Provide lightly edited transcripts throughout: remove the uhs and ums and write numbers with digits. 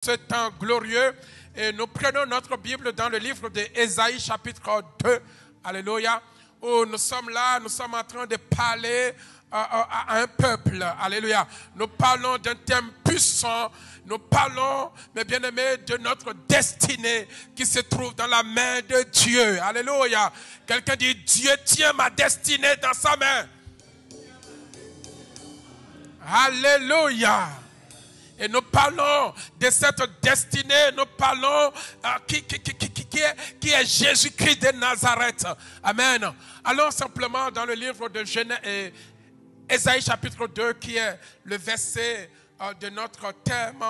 ce temps glorieux. Et nous prenons notre Bible dans le livre d'Ésaïe chapitre 2. Alléluia. Où nous sommes là, nous sommes en train de parler à un peuple. Alléluia. Nous parlons d'un thème puissant. Nous parlons, mes bien-aimés, de notre destinée qui se trouve dans la main de Dieu. Alléluia. Quelqu'un dit, Dieu tient ma destinée dans sa main. Alléluia. Et nous parlons de cette destinée, nous parlons qui est Jésus-Christ de Nazareth. Amen. Allons simplement dans le livre de Ésaïe chapitre 2 qui est le verset de notre thème.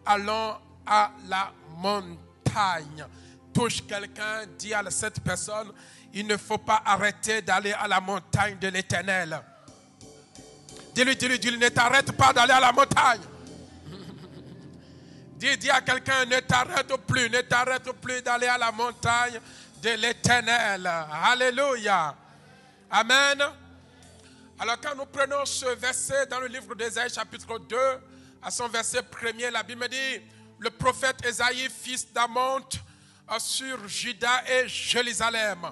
Allons à la montagne. Touche quelqu'un, dis à cette personne, il ne faut pas arrêter d'aller à la montagne de l'Éternel. Dis-lui, ne t'arrête pas d'aller à la montagne. Dis à quelqu'un, ne t'arrête plus d'aller à la montagne de l'Éternel. Alléluia. Amen. Alors quand nous prenons ce verset dans le livre d'Ésaïe chapitre 2, à son verset 1er, la Bible dit, le prophète Ésaïe, fils d'Amon, sur Juda et Jérusalem.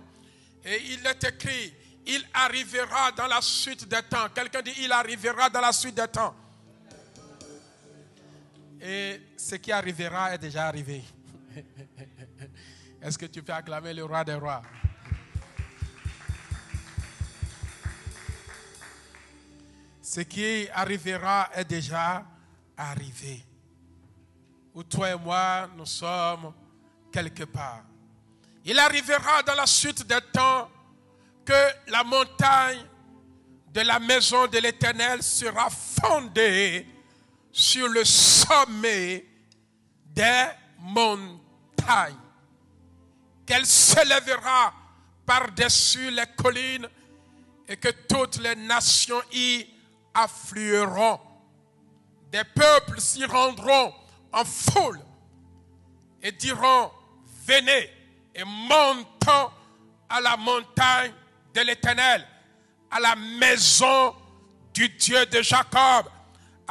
Et il est écrit, il arrivera dans la suite des temps. Quelqu'un dit, il arrivera dans la suite des temps. Et ce qui arrivera est déjà arrivé. Est-ce que tu peux acclamer le roi des rois? Ce qui arrivera est déjà arrivé. Où toi et moi, nous sommes quelque part. Il arrivera dans la suite des temps que la montagne de la maison de l'Éternel sera fondée sur le sommet des montagnes, qu'elle s'élèvera par-dessus les collines et que toutes les nations y afflueront. Des peuples s'y rendront en foule et diront, venez et montons à la montagne de l'Éternel, à la maison du Dieu de Jacob,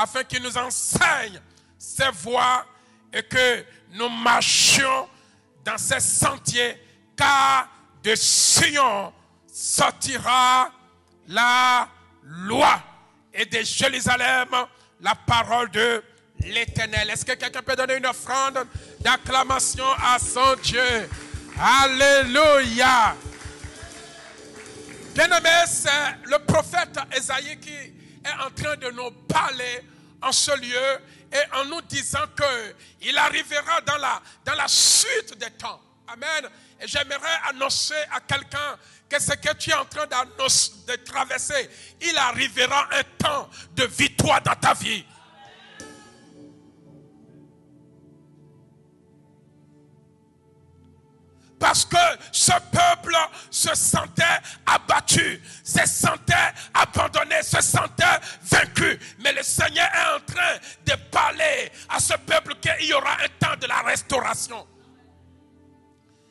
afin qu'il nous enseigne ses voies et que nous marchions dans ses sentiers, car de Sion sortira la loi et de Jérusalem la parole de l'Éternel. Est-ce que quelqu'un peut donner une offrande d'acclamation à son Dieu? Alléluia. Bien-aimé, c'est le prophète Ésaïe qui est en train de nous parler en ce lieu et en nous disant qu'il arrivera dans la suite des temps. Amen. Et j'aimerais annoncer à quelqu'un que ce que tu es en train de traverser, il arrivera un temps de victoire dans ta vie. Parce que ce peuple se sentait abattu, se sentait abandonné, se sentait vaincu. Mais le Seigneur est en train de parler à ce peuple qu'il y aura un temps de la restauration.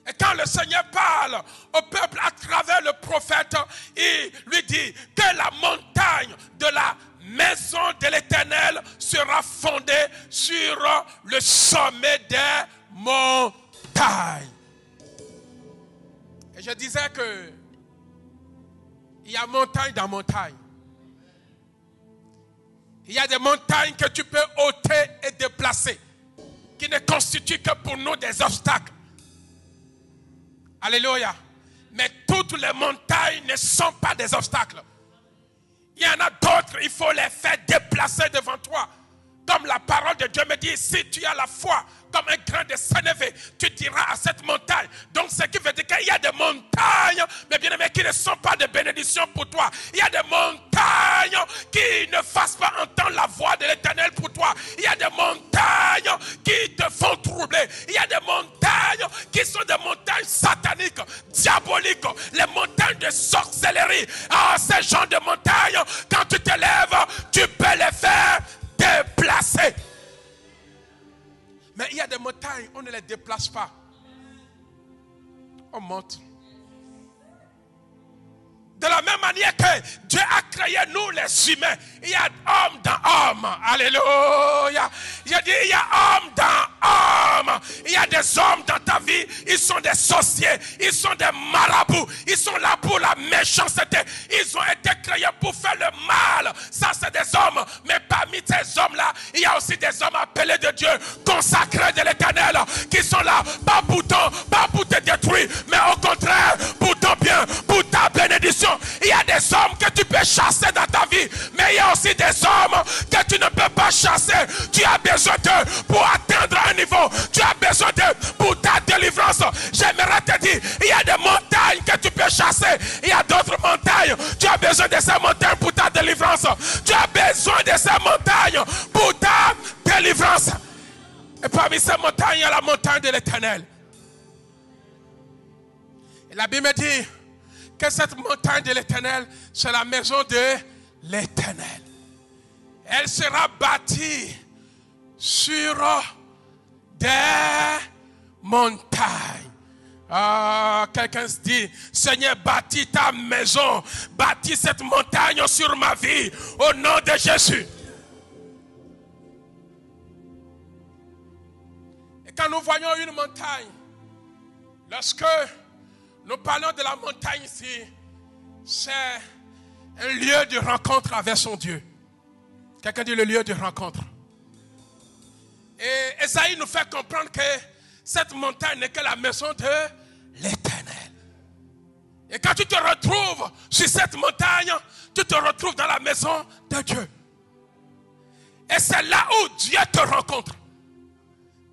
Et quand le Seigneur parle au peuple à travers le prophète, il lui dit que la montagne de la maison de l'Éternel sera fondée sur le sommet des montagnes. Et je disais que il y a montagne dans montagne. Il y a des montagnes que tu peux ôter et déplacer, qui ne constituent que pour nous des obstacles. Alléluia. Mais toutes les montagnes ne sont pas des obstacles. Il y en a d'autres, il faut les faire déplacer devant toi. Comme la parole de Dieu me dit, si tu as la foi comme un grain de sénévé, tu diras à cette montagne. Donc ce qui veut dire qu'il y a des montagnes, mais bien aimés, qui ne sont pas de bénédiction pour toi. Il y a des montagnes qui ne fassent pas entendre la voix de l'Éternel pour toi. Il y a des montagnes qui te font troubler. Il y a des montagnes qui sont des montagnes sataniques, diaboliques, les montagnes de sorcellerie. Ah, ces gens de montagnes, quand tu te lèves, tu peux les faire déplacer. Mais il y a des montagnes, on ne les déplace pas. On monte. De la même manière que Dieu a créé nous les humains, il y a homme dans homme. Alléluia. J'ai dit il y a homme dans des hommes dans ta vie, ils sont des sorciers, ils sont des marabouts, ils sont là pour la méchanceté, ils ont été créés pour faire le mal. Ça, c'est des hommes. Mais parmi ces hommes-là, il y a aussi des hommes appelés de Dieu, consacrés de l'Éternel, qui sont là, pas pour te détruire, mais au contraire, pour ton bien, pour ta bénédiction. Il y a des hommes que tu peux chasser dans ta vie, mais il y a aussi des hommes que tu ne peux pas chasser. Tu as besoin d'eux pour atteindre un niveau. Tu as besoin d'eux pour ta délivrance. J'aimerais te dire, il y a des montagnes que tu peux chasser. Il y a d'autres montagnes. Tu as besoin de ces montagnes pour ta délivrance. Tu as besoin de ces montagnes pour ta délivrance. Et parmi ces montagnes, il y a la montagne de l'Éternel. Et la Bible dit que cette montagne de l'Éternel, c'est la maison de l'Éternel. Elle sera bâtie sur des montagnes. Quelqu'un se dit, Seigneur, bâtis ta maison, bâtis cette montagne sur ma vie, au nom de Jésus. Et quand nous voyons une montagne, lorsque nous parlons de la montagne ici, c'est un lieu de rencontre avec son Dieu. Quelqu'un dit le lieu de rencontre. Et Esaïe nous fait comprendre que cette montagne n'est que la maison de l'Éternel. Et quand tu te retrouves sur cette montagne, tu te retrouves dans la maison de Dieu. Et c'est là où Dieu te rencontre.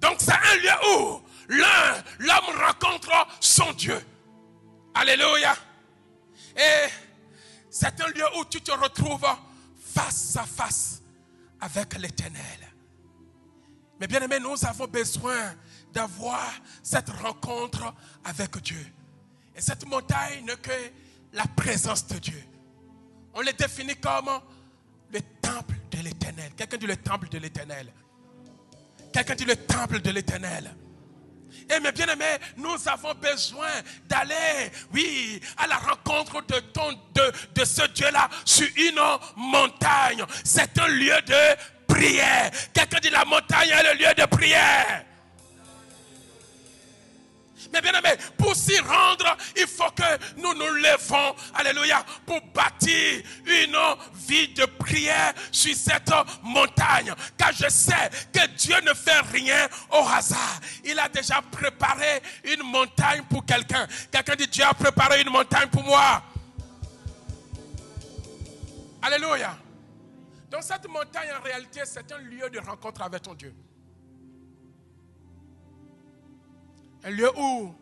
Donc c'est un lieu où l'homme rencontre son Dieu. Alléluia. Et c'est un lieu où tu te retrouves face à face avec l'Éternel. Mais bien aimé, nous avons besoin d'avoir cette rencontre avec Dieu. Et cette montagne n'est que la présence de Dieu. On le définit comme le temple de l'Éternel. Quelqu'un dit le temple de l'Éternel. Quelqu'un dit le temple de l'Éternel. Et mes bien-aimés, nous avons besoin d'aller, oui, à la rencontre de ce Dieu-là sur une montagne. C'est un lieu de prière. Quelqu'un dit la montagne est le lieu de prière. Mais bien aimé, pour s'y rendre, il faut que nous nous levons, alléluia, pour bâtir une vie de prière sur cette montagne. Car je sais que Dieu ne fait rien au hasard. Il a déjà préparé une montagne pour quelqu'un. Quelqu'un dit, Dieu a préparé une montagne pour moi. Alléluia. Donc cette montagne, en réalité, c'est un lieu de rencontre avec ton Dieu. Un lieu où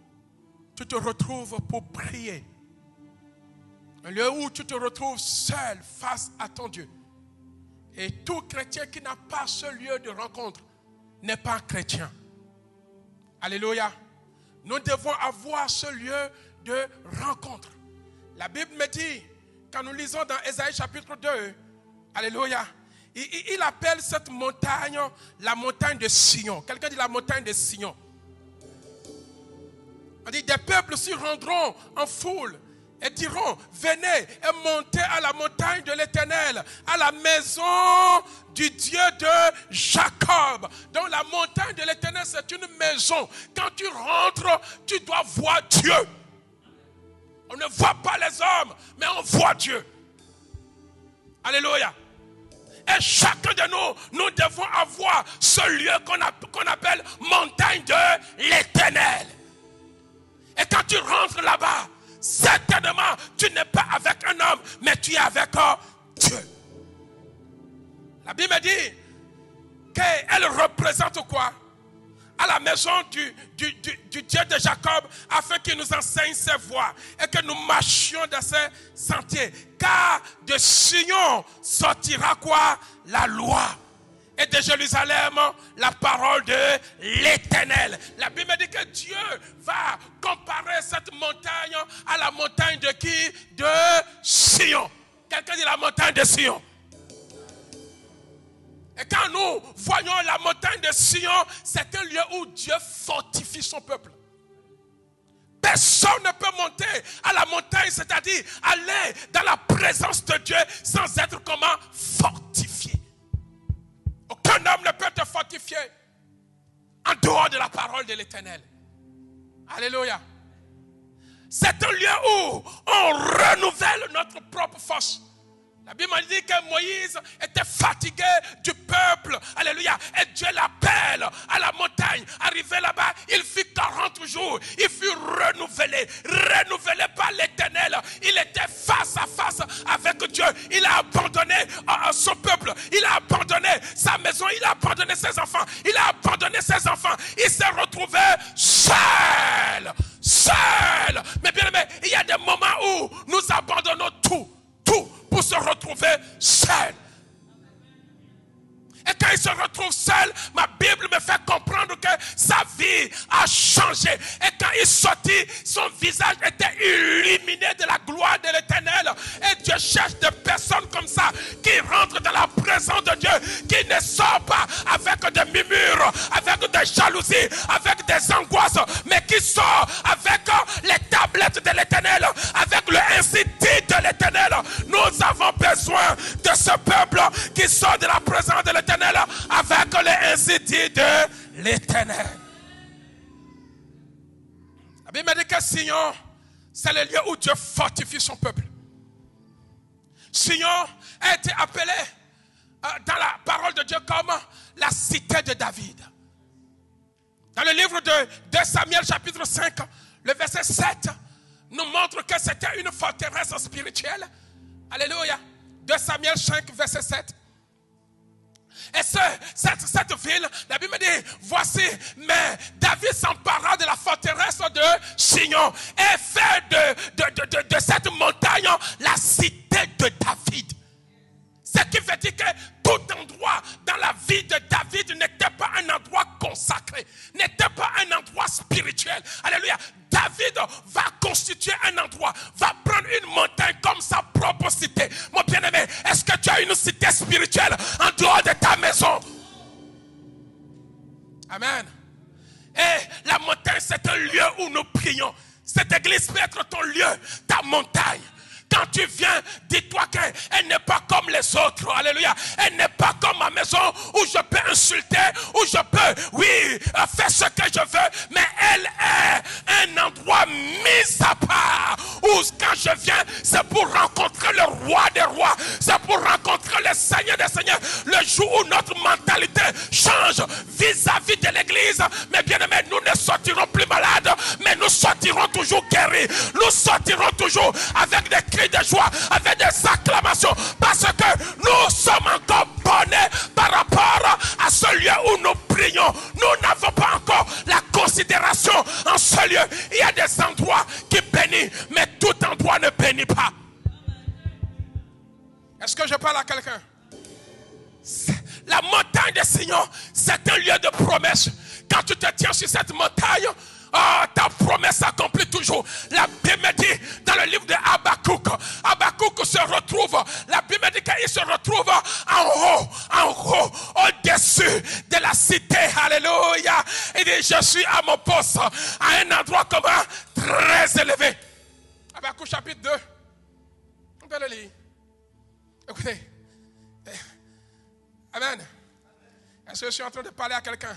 tu te retrouves pour prier. Un lieu où tu te retrouves seul face à ton Dieu. Et tout chrétien qui n'a pas ce lieu de rencontre n'est pas chrétien. Alléluia. Nous devons avoir ce lieu de rencontre. La Bible me dit, quand nous lisons dans Ésaïe chapitre 2, alléluia, il appelle cette montagne la montagne de Sion. Quelqu'un dit la montagne de Sion. On dit, des peuples s'y rendront en foule et diront, venez et montez à la montagne de l'Éternel, à la maison du Dieu de Jacob. Donc la montagne de l'Éternel, c'est une maison. Quand tu rentres, tu dois voir Dieu. On ne voit pas les hommes, mais on voit Dieu. Alléluia. Et chacun de nous devons avoir ce lieu qu'on appelle montagne de l'Éternel. Et quand tu rentres là-bas, certainement, tu n'es pas avec un homme, mais tu es avec Dieu. La Bible dit qu'elle représente quoi? À la maison du Dieu de Jacob, afin qu'il nous enseigne ses voies et que nous marchions dans ses sentiers. Car de Sion sortira quoi? La loi. Et de Jérusalem, la parole de l'Éternel. La Bible dit que Dieu va comparer cette montagne à la montagne de qui? De Sion. Quelqu'un dit la montagne de Sion. Et quand nous voyons la montagne de Sion, c'est un lieu où Dieu fortifie son peuple. Personne ne peut monter à la montagne, c'est-à-dire aller dans la présence de Dieu sans être comment? Fortifié. Aucun homme ne peut te fortifier en dehors de la parole de l'Éternel. Alléluia. C'est un lieu où on renouvelle notre propre force. La Bible dit que Moïse était fatigué du peuple. Alléluia. Et Dieu l'appelle à la montagne. Arrivé là-bas, il fit 40 jours. Il fut renouvelé par l'Éternel. Il était face à face avec Dieu. Il a abandonné son peuple. Il a abandonné sa maison. Il a abandonné ses enfants. Il a abandonné ses enfants. Il s'est retrouvé seul. Mais bien aimé, il y a des moments où nous abandonnons tout pour se retrouver seul. Et quand il se retrouve seul, ma Bible me fait comprendre que sa vie a changé. Et quand il sortit, son visage était illuminé de la gloire de l'Éternel. Et Dieu cherche des personnes comme ça qui rentrent dans la présence de Dieu, qui ne sortent pas avec des murmures, avec des jalousies, avec des angoisses, mais qui sortent avec les tablettes de l'Éternel, avec le ainsi dit de l'Éternel. Nous avons besoin de ce peuple qui sort de la présence de l'Éternel avec les ainsi dit de l'Éternel. La Bible dit que Sion, c'est le lieu où Dieu fortifie son peuple. Sion a été appelé dans la parole de Dieu comme la cité de David. Dans le livre de 2 Samuel chapitre 5, le verset 7 nous montre que c'était une forteresse spirituelle. Alléluia. 2 Samuel 5, verset 7. Et cette ville, la Bible dit, voici, mais David s'empara de la forteresse de Sion et fait de cette montagne la cité de David. Ce qui veut dire que tout endroit dans la vie de David n'était pas un endroit consacré, n'était pas un endroit spirituel. Alléluia. David va constituer un endroit, va prendre une montagne comme sa propre cité. Mon bien-aimé, est-ce que tu as une cité spirituelle en dehors de ta maison? Amen. Et la montagne, c'est un lieu où nous prions. Cette église peut être ton lieu, ta montagne. Quand tu viens, dis-toi qu'elle n'est pas comme les autres. Alléluia. Elle n'est pas comme ma maison où je peux insulter, où je peux, faire ce que je veux. Mais elle est un endroit mis à part. Où quand je viens, c'est pour rencontrer le roi des rois. C'est pour rencontrer le Seigneur des seigneurs. Le jour où notre mentalité change vis-à-vis de l'église. Mais bien aimé, nous ne sortirons plus malades. Mais nous sortirons toujours guéris. Nous sortirons toujours avec des cris de joie, avec des acclamations, parce que nous sommes encore bornés par rapport à ce lieu où nous prions. Nous n'avons pas encore la considération en ce lieu. Il y a des endroits qui bénissent, mais tout endroit ne bénit pas. Est-ce que je parle à quelqu'un? La montagne de Sion, c'est un lieu de promesse. Quand tu te tiens sur cette montagne, ta promesse s'accomplit toujours. La Bible dit dans le livre de Habakkuk se retrouve, la Bible dit qu'il se retrouve en haut, au-dessus de la cité. Alléluia. Il dit, je suis à mon poste, à un endroit commun très élevé. Habakkuk chapitre 2. On peut le lire. Écoutez. Amen. Est-ce que je suis en train de parler à quelqu'un?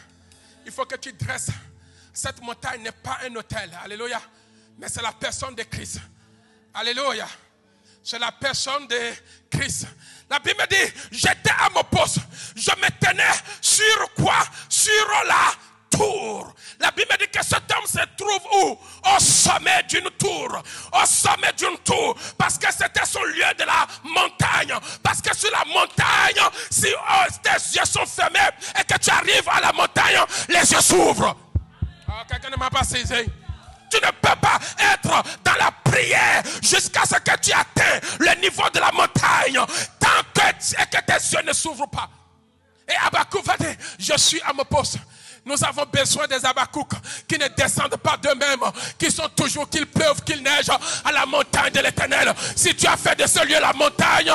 Il faut que tu dresses. Cette montagne n'est pas un hôtel, alléluia, mais c'est la personne de Christ. Alléluia. C'est la personne de Christ. La Bible dit, j'étais à mon poste. Je me tenais sur quoi? Sur la tour. La Bible dit que cet homme se trouve où? Au sommet d'une tour. Au sommet d'une tour. Parce que c'était son lieu de la montagne. Parce que sur la montagne, si tes yeux sont fermés et que tu arrives à la montagne, les yeux s'ouvrent. Quelqu'un ne m'a pas saisi. Tu ne peux pas être dans la prière jusqu'à ce que tu atteignes le niveau de la montagne tant que tes yeux ne s'ouvrent pas. Et Habakkuk va dire, je suis à mon poste. Nous avons besoin des Habakkuk qui ne descendent pas d'eux-mêmes, qui sont toujours, qu'il pleuve, qu'il neige, à la montagne de l'Éternel. Si tu as fait de ce lieu la montagne,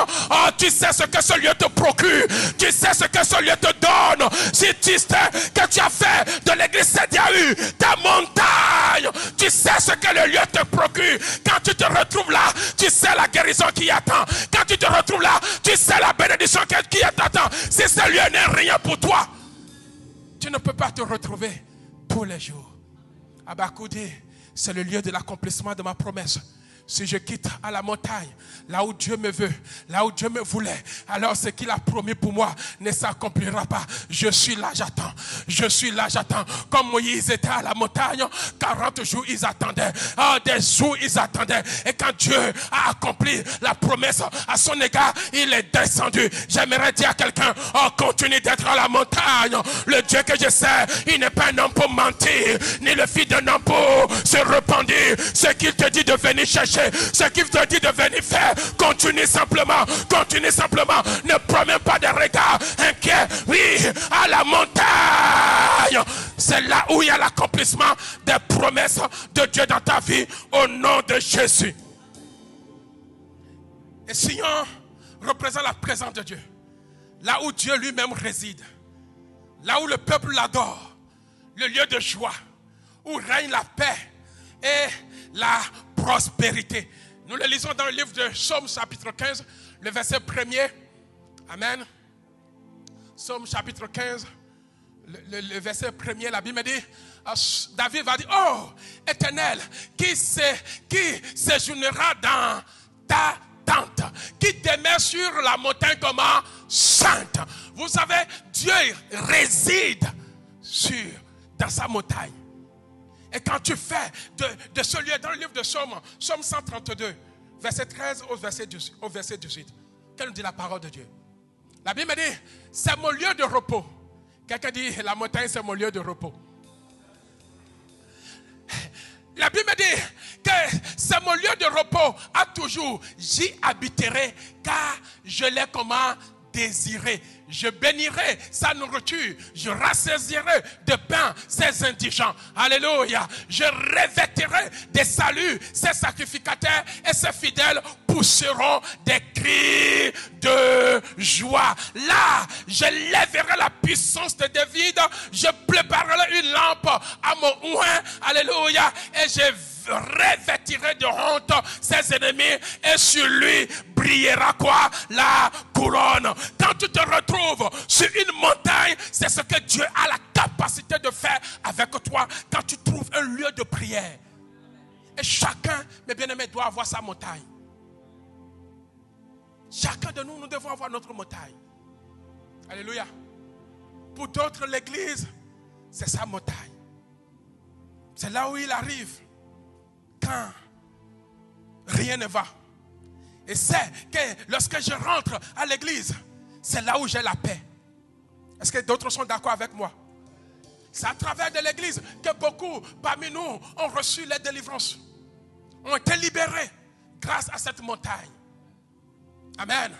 tu sais ce que ce lieu te procure. Tu sais ce que ce lieu te donne. Si tu sais que tu as fait de l'église CDAU ta montagne, tu sais ce que le lieu te procure. Quand tu te retrouves là, tu sais la guérison qui attend. Quand tu te retrouves là, tu sais la bénédiction qui t'attend. Si ce lieu n'est rien pour toi, tu ne peux pas te retrouver tous les jours. Habakkuk dit, c'est le lieu de l'accomplissement de ma promesse. Si je quitte à la montagne, là où Dieu me veut, là où Dieu me voulait, alors ce qu'il a promis pour moi ne s'accomplira pas. Je suis là, j'attends. Je suis là, j'attends. Comme Moïse était à la montagne, 40 jours ils attendaient. Des jours ils attendaient. Et quand Dieu a accompli la promesse à son égard, il est descendu. J'aimerais dire à quelqu'un, continue d'être à la montagne. Le Dieu que je sais, il n'est pas un homme pour mentir, ni le fils d'un homme pour se repentir. Ce qu'il te dit de venir chercher, ce qu'il te dit de venir faire, continue simplement, ne promets pas de regard inquiet. Oui, à la montagne, c'est là où il y a l'accomplissement des promesses de Dieu dans ta vie, au nom de Jésus. Et Sion représente la présence de Dieu, là où Dieu lui-même réside, là où le peuple l'adore, le lieu de joie, où règne la paix et la prospérité. Nous le lisons dans le livre de Psaume chapitre 15, le verset 1er. Amen. Psaume chapitre 15, le verset 1er, la Bible dit, David va dire, oh Éternel, qui séjournera dans ta tente, qui demeure sur la montagne comment sainte. Vous savez, Dieu réside dans sa montagne. Et quand tu fais de ce lieu, dans le livre de Psaume 132, verset 13 au verset 18, qu'elle nous dit la parole de Dieu. La Bible dit, c'est mon lieu de repos. Quelqu'un dit, la montagne c'est mon lieu de repos. La Bible dit que c'est mon lieu de repos à toujours. J'y habiterai car je l'ai comment désiré. Je bénirai sa nourriture. Je rassasirai de pain ses indigents. Alléluia. Je revêtirai des saluts ses sacrificateurs et ses fidèles pousseront des cris de joie. Là, je lèverai la puissance de David. Je préparerai une lampe à mon oint. Alléluia. Et je revêtirai de honte ses ennemis et sur lui brillera quoi? La couronne. Quand tu te retrouves sur une montagne, c'est ce que Dieu a la capacité de faire avec toi quand tu trouves un lieu de prière. Et chacun, mes bien-aimés, doit avoir sa montagne. Chacun de nous, nous devons avoir notre montagne. Alléluia. Pour d'autres, l'église, c'est sa montagne. C'est là où il arrive quand rien ne va. Et c'est que lorsque je rentre à l'église, c'est là où j'ai la paix. Est-ce que d'autres sont d'accord avec moi? C'est à travers de l'église que beaucoup parmi nous ont reçu les délivrances, ont été libérés grâce à cette montagne. Amen.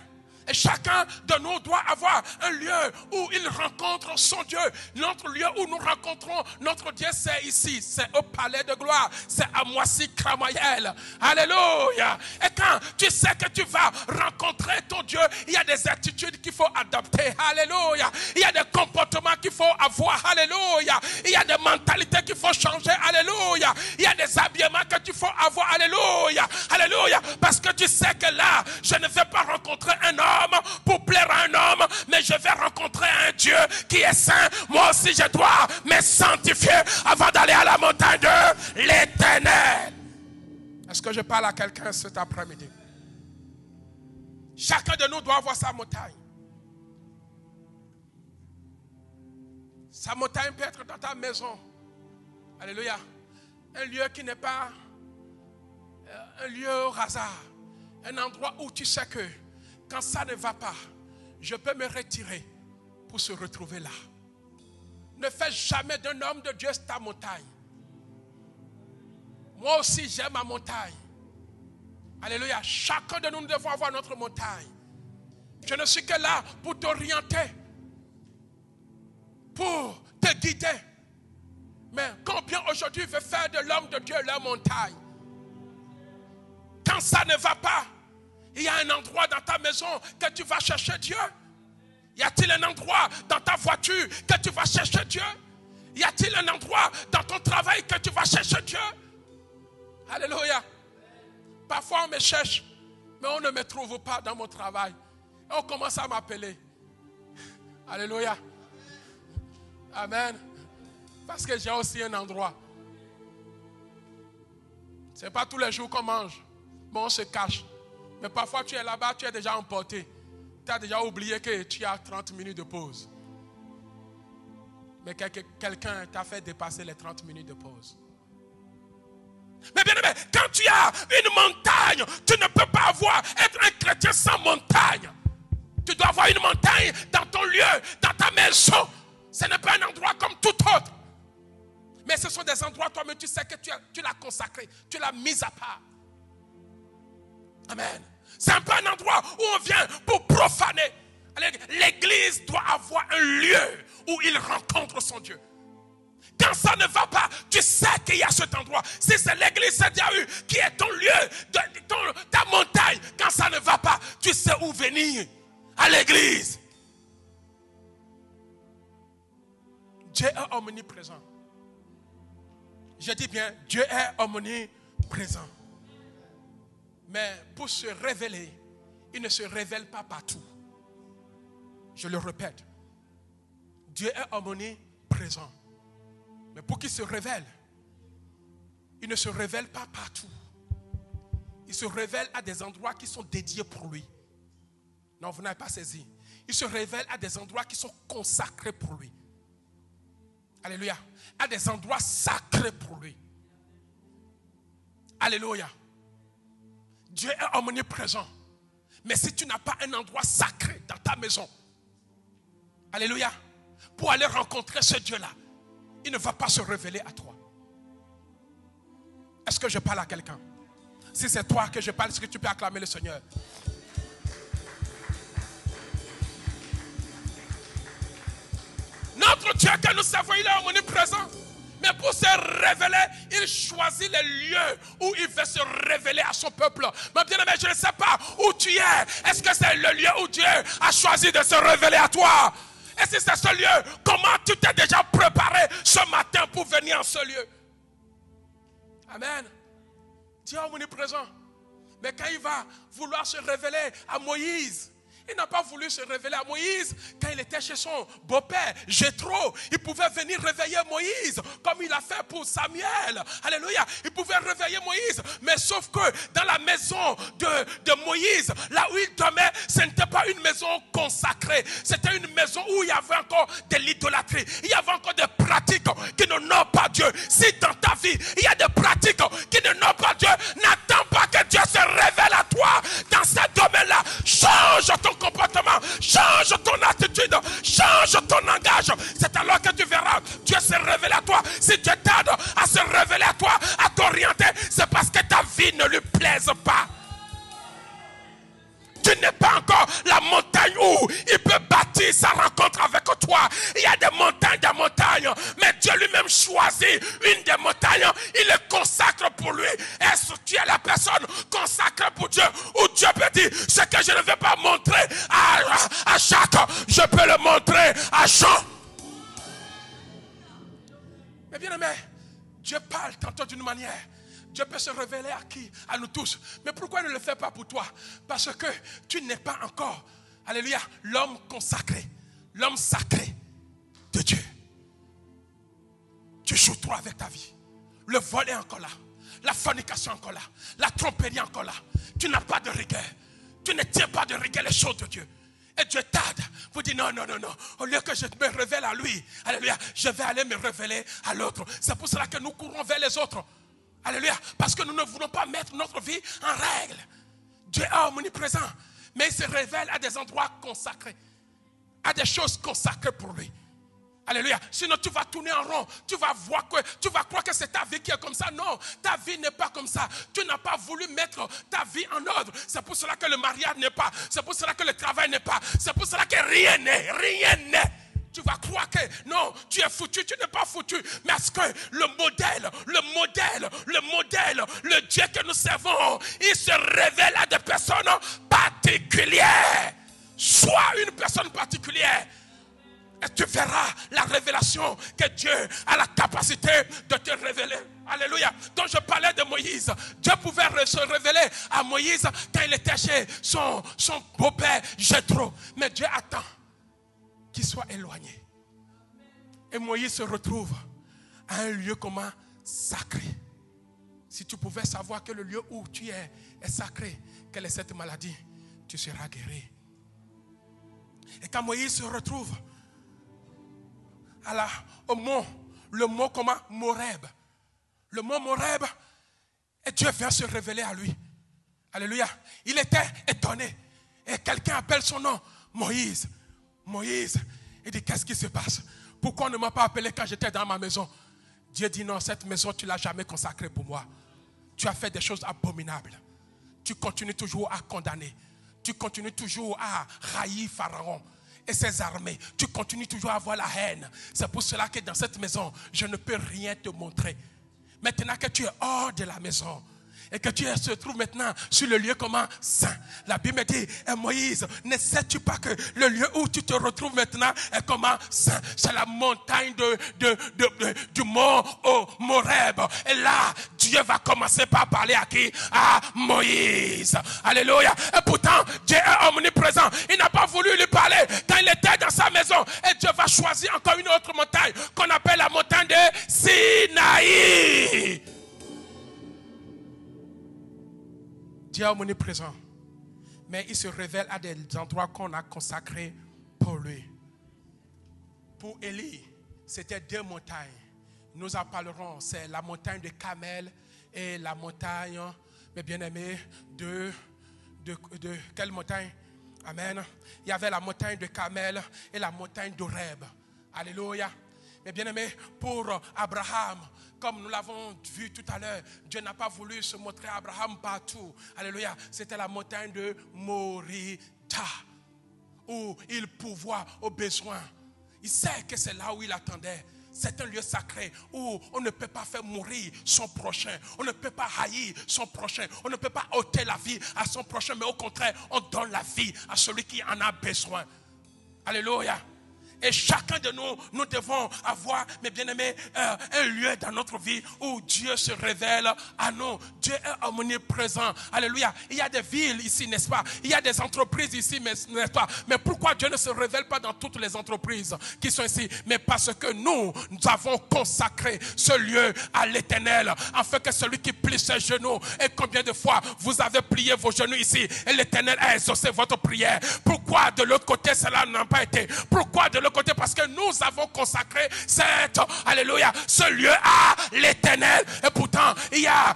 Et chacun de nous doit avoir un lieu où il rencontre son Dieu. Notre lieu où nous rencontrons notre Dieu, c'est ici. C'est au palais de gloire. C'est à Moissy-Cramayel. Alléluia. Et quand tu sais que tu vas rencontrer ton Dieu, il y a des attitudes qu'il faut adopter. Alléluia. Il y a des comportements qu'il faut avoir. Alléluia. Il y a des mentalités qu'il faut changer. Alléluia. Il y a des habillements que tu faut avoir. Alléluia. Alléluia. Parce que tu sais que là, je ne vais pas rencontrer un homme pour plaire à un homme, mais je vais rencontrer un Dieu qui est saint. Moi aussi je dois me sanctifier avant d'aller à la montagne de l'Éternel. Est-ce que je parle à quelqu'un cet après-midi? Chacun de nous doit avoir sa montagne. Sa montagne peut être dans ta maison. Alléluia. Un lieu qui n'est pas un lieu au hasard. Un endroit où tu sais que quand ça ne va pas, je peux me retirer pour se retrouver là. Ne fais jamais d'un homme de Dieu ta montagne. Moi aussi, j'ai ma montagne. Alléluia. Chacun de nous devons avoir notre montagne. Je ne suis que là pour t'orienter, pour te guider. Mais combien aujourd'hui veut faire de l'homme de Dieu leur montagne? Quand ça ne va pas, il y a un endroit dans ta maison que tu vas chercher Dieu. Y a-t-il un endroit dans ta voiture que tu vas chercher Dieu? Y a-t-il un endroit dans ton travail que tu vas chercher Dieu? Alléluia. Parfois on me cherche, mais on ne me trouve pas dans mon travail. Et on commence à m'appeler. Alléluia. Amen. Parce que j'ai aussi un endroit. Ce n'est pas tous les jours qu'on mange. Bon, on se cache. Mais parfois, tu es là-bas, tu es déjà emporté. Tu as déjà oublié que tu as 30 minutes de pause. Mais quelqu'un t'a fait dépasser les 30 minutes de pause. Mais bien aimé, quand tu as une montagne, tu ne peux pas être un chrétien sans montagne. Tu dois avoir une montagne dans ton lieu, dans ta maison. Ce n'est pas un endroit comme tout autre. Mais ce sont des endroits, toi-même, tu sais que tu l'as consacré, tu l'as mis à part. Amen. C'est un peu un endroit où on vient pour profaner. L'église doit avoir un lieu où il rencontre son Dieu. Quand ça ne va pas, tu sais qu'il y a cet endroit. Si c'est l'église Saint-Dieu qui est ton lieu, ta montagne, quand ça ne va pas, tu sais où venir. À l'église. Dieu est omniprésent. Je dis bien, Dieu est omniprésent. Mais pour se révéler, il ne se révèle pas partout. Je le répète. Dieu est omniprésent. Mais pour qu'il se révèle, il ne se révèle pas partout. Il se révèle à des endroits qui sont dédiés pour lui. Non, vous n'avez pas saisi. Il se révèle à des endroits qui sont consacrés pour lui. Alléluia. À des endroits sacrés pour lui. Alléluia. Dieu est omniprésent. Mais si tu n'as pas un endroit sacré dans ta maison, alléluia, pour aller rencontrer ce Dieu-là, il ne va pas se révéler à toi. Est-ce que je parle à quelqu'un? Si c'est toi que je parle, est-ce que tu peux acclamer le Seigneur? Notre Dieu que nous servons, il est omniprésent. Mais pour se révéler, il choisit les lieux où il veut se révéler à son peuple. Mais bien aimé, je ne sais pas où tu es. Est-ce que c'est le lieu où Dieu a choisi de se révéler à toi? Et si c'est ce lieu, comment tu t'es déjà préparé ce matin pour venir en ce lieu? Amen. Dieu est omniprésent. Mais quand il va vouloir se révéler à Moïse, il n'a pas voulu se révéler à Moïse quand il était chez son beau-père, Jéthro. Il pouvait venir réveiller Moïse comme il a fait pour Samuel. Alléluia. Il pouvait réveiller Moïse. Mais sauf que dans la maison de Moïse, là où il dormait, ce n'était pas une maison consacrée. C'était une maison où il y avait encore de l'idolâtrie. Il y avait encore des pratiques qui n'honorent pas Dieu. Si dans ta vie, il y a des pratiques qui n'honorent pas Dieu, n'attends pas que Dieu se révèle à toi dans ce domaine-là. Change ton comportement, change ton attitude, change ton langage. C'est alors que tu verras Dieu se révéler à toi. Si Dieu t'aide à se révéler à toi, à t'orienter, c'est parce que ta vie ne lui plaise pas. Tu n'es pas encore la montagne où il peut bâtir sa rencontre avec toi. Il y a des montagnes, mais Dieu lui-même choisit une des montagnes, il les consacre pour lui. Est-ce que tu es la personne consacrée pour Dieu, où Dieu peut dire, ce que je ne vais pas montrer à Jacques, je peux le montrer à Jean. Mais bien aimé, Dieu parle tantôt d'une manière. Dieu peut se révéler à qui? À nous tous. Mais pourquoi il ne le fait pas pour toi? Parce que tu n'es pas encore, alléluia, l'homme consacré, l'homme sacré de Dieu. Tu joues trop avec ta vie. Le vol est encore là. La fornication est encore là. La tromperie est encore là. Tu n'as pas de rigueur. Tu ne tiens pas de rigueur les choses de Dieu. Et Dieu t'aide pour dire non. Au lieu que je me révèle à lui, alléluia, je vais aller me révéler à l'autre. C'est pour cela que nous courons vers les autres. Alléluia. Parce que nous ne voulons pas mettre notre vie en règle. Dieu est omniprésent. Mais il se révèle à des endroits consacrés. À des choses consacrées pour lui. Alléluia. Sinon tu vas tourner en rond. Tu vas croire que c'est ta vie qui est comme ça. Non, ta vie n'est pas comme ça. Tu n'as pas voulu mettre ta vie en ordre. C'est pour cela que le mariage n'est pas. C'est pour cela que le travail n'est pas. C'est pour cela que rien n'est. Tu vas croire que non, tu es foutu, tu n'es pas foutu. Mais est-ce que le modèle, le Dieu que nous servons, il se révèle à des personnes particulières. Sois une personne particulière. Et tu verras la révélation que Dieu a la capacité de te révéler. Alléluia. Donc je parlais de Moïse. Dieu pouvait se révéler à Moïse quand il était chez son beau-père Jéthro. Mais Dieu attend qu'il soit éloigné. Et Moïse se retrouve à un lieu comment sacré. Si tu pouvais savoir que le lieu où tu es sacré, quelle est cette maladie, tu seras guéri. Et quand Moïse se retrouve au mont, le mont comment? Moreb. Le mont Moreb, et Dieu vient se révéler à lui. Alléluia. Il était étonné. Et quelqu'un appelle son nom, Moïse. Moïse. Il dit, qu'est-ce qui se passe? Pourquoi on ne m'a pas appelé quand j'étais dans ma maison? Dieu dit, non, cette maison, tu ne l'as jamais consacrée pour moi. Tu as fait des choses abominables. Tu continues toujours à condamner. Tu continues toujours à haïr Pharaon et ses armées. Tu continues toujours à avoir la haine. C'est pour cela que dans cette maison, je ne peux rien te montrer. Maintenant que tu es hors de la maison et que tu se trouves maintenant sur le lieu comment saint. La Bible me dit, Moïse, ne sais-tu pas que le lieu où tu te retrouves maintenant est comment saint? C'est la montagne du mont Moreb. Et là, Dieu va commencer par parler à qui? À Moïse. Alléluia. Et pourtant, Dieu est omniprésent. Il n'a pas voulu lui parler quand il était dans sa maison. Et Dieu va choisir encore une autre montagne qu'on appelle la montagne de Sinaï. Dieu est omniprésent. Mais il se révèle à des endroits qu'on a consacrés pour lui. Pour Élie, c'était 2 montagnes. Nous en parlerons. C'est la montagne de Carmel et la montagne, mes bien-aimés, de quelle montagne? Amen. Il y avait la montagne de Carmel et la montagne d'Horeb. Alléluia. Mes bien-aimés, pour Abraham, comme nous l'avons vu tout à l'heure, Dieu n'a pas voulu se montrer à Abraham partout. Alléluia. C'était la montagne de Morita, où il pourvoit aux besoins. Il sait que c'est là où il attendait. C'est un lieu sacré où on ne peut pas faire mourir son prochain. On ne peut pas haïr son prochain. On ne peut pas ôter la vie à son prochain. Mais au contraire, on donne la vie à celui qui en a besoin. Alléluia. Et chacun de nous, nous devons avoir, mes bien-aimés, un lieu dans notre vie où Dieu se révèle à nous. Dieu est omniprésent. Alléluia. Il y a des villes ici, n'est-ce pas? Il y a des entreprises ici, n'est-ce pas? Mais pourquoi Dieu ne se révèle pas dans toutes les entreprises qui sont ici? Mais parce que nous avons consacré ce lieu à l'Éternel, afin que celui qui plie ses genoux, et combien de fois vous avez plié vos genoux ici, et l'Éternel a exaucé votre prière. Pourquoi de l'autre côté cela n'a pas été? Pourquoi de l'autre côté? Parce que nous avons consacré alléluia, ce lieu à l'Éternel. Et pourtant, il y a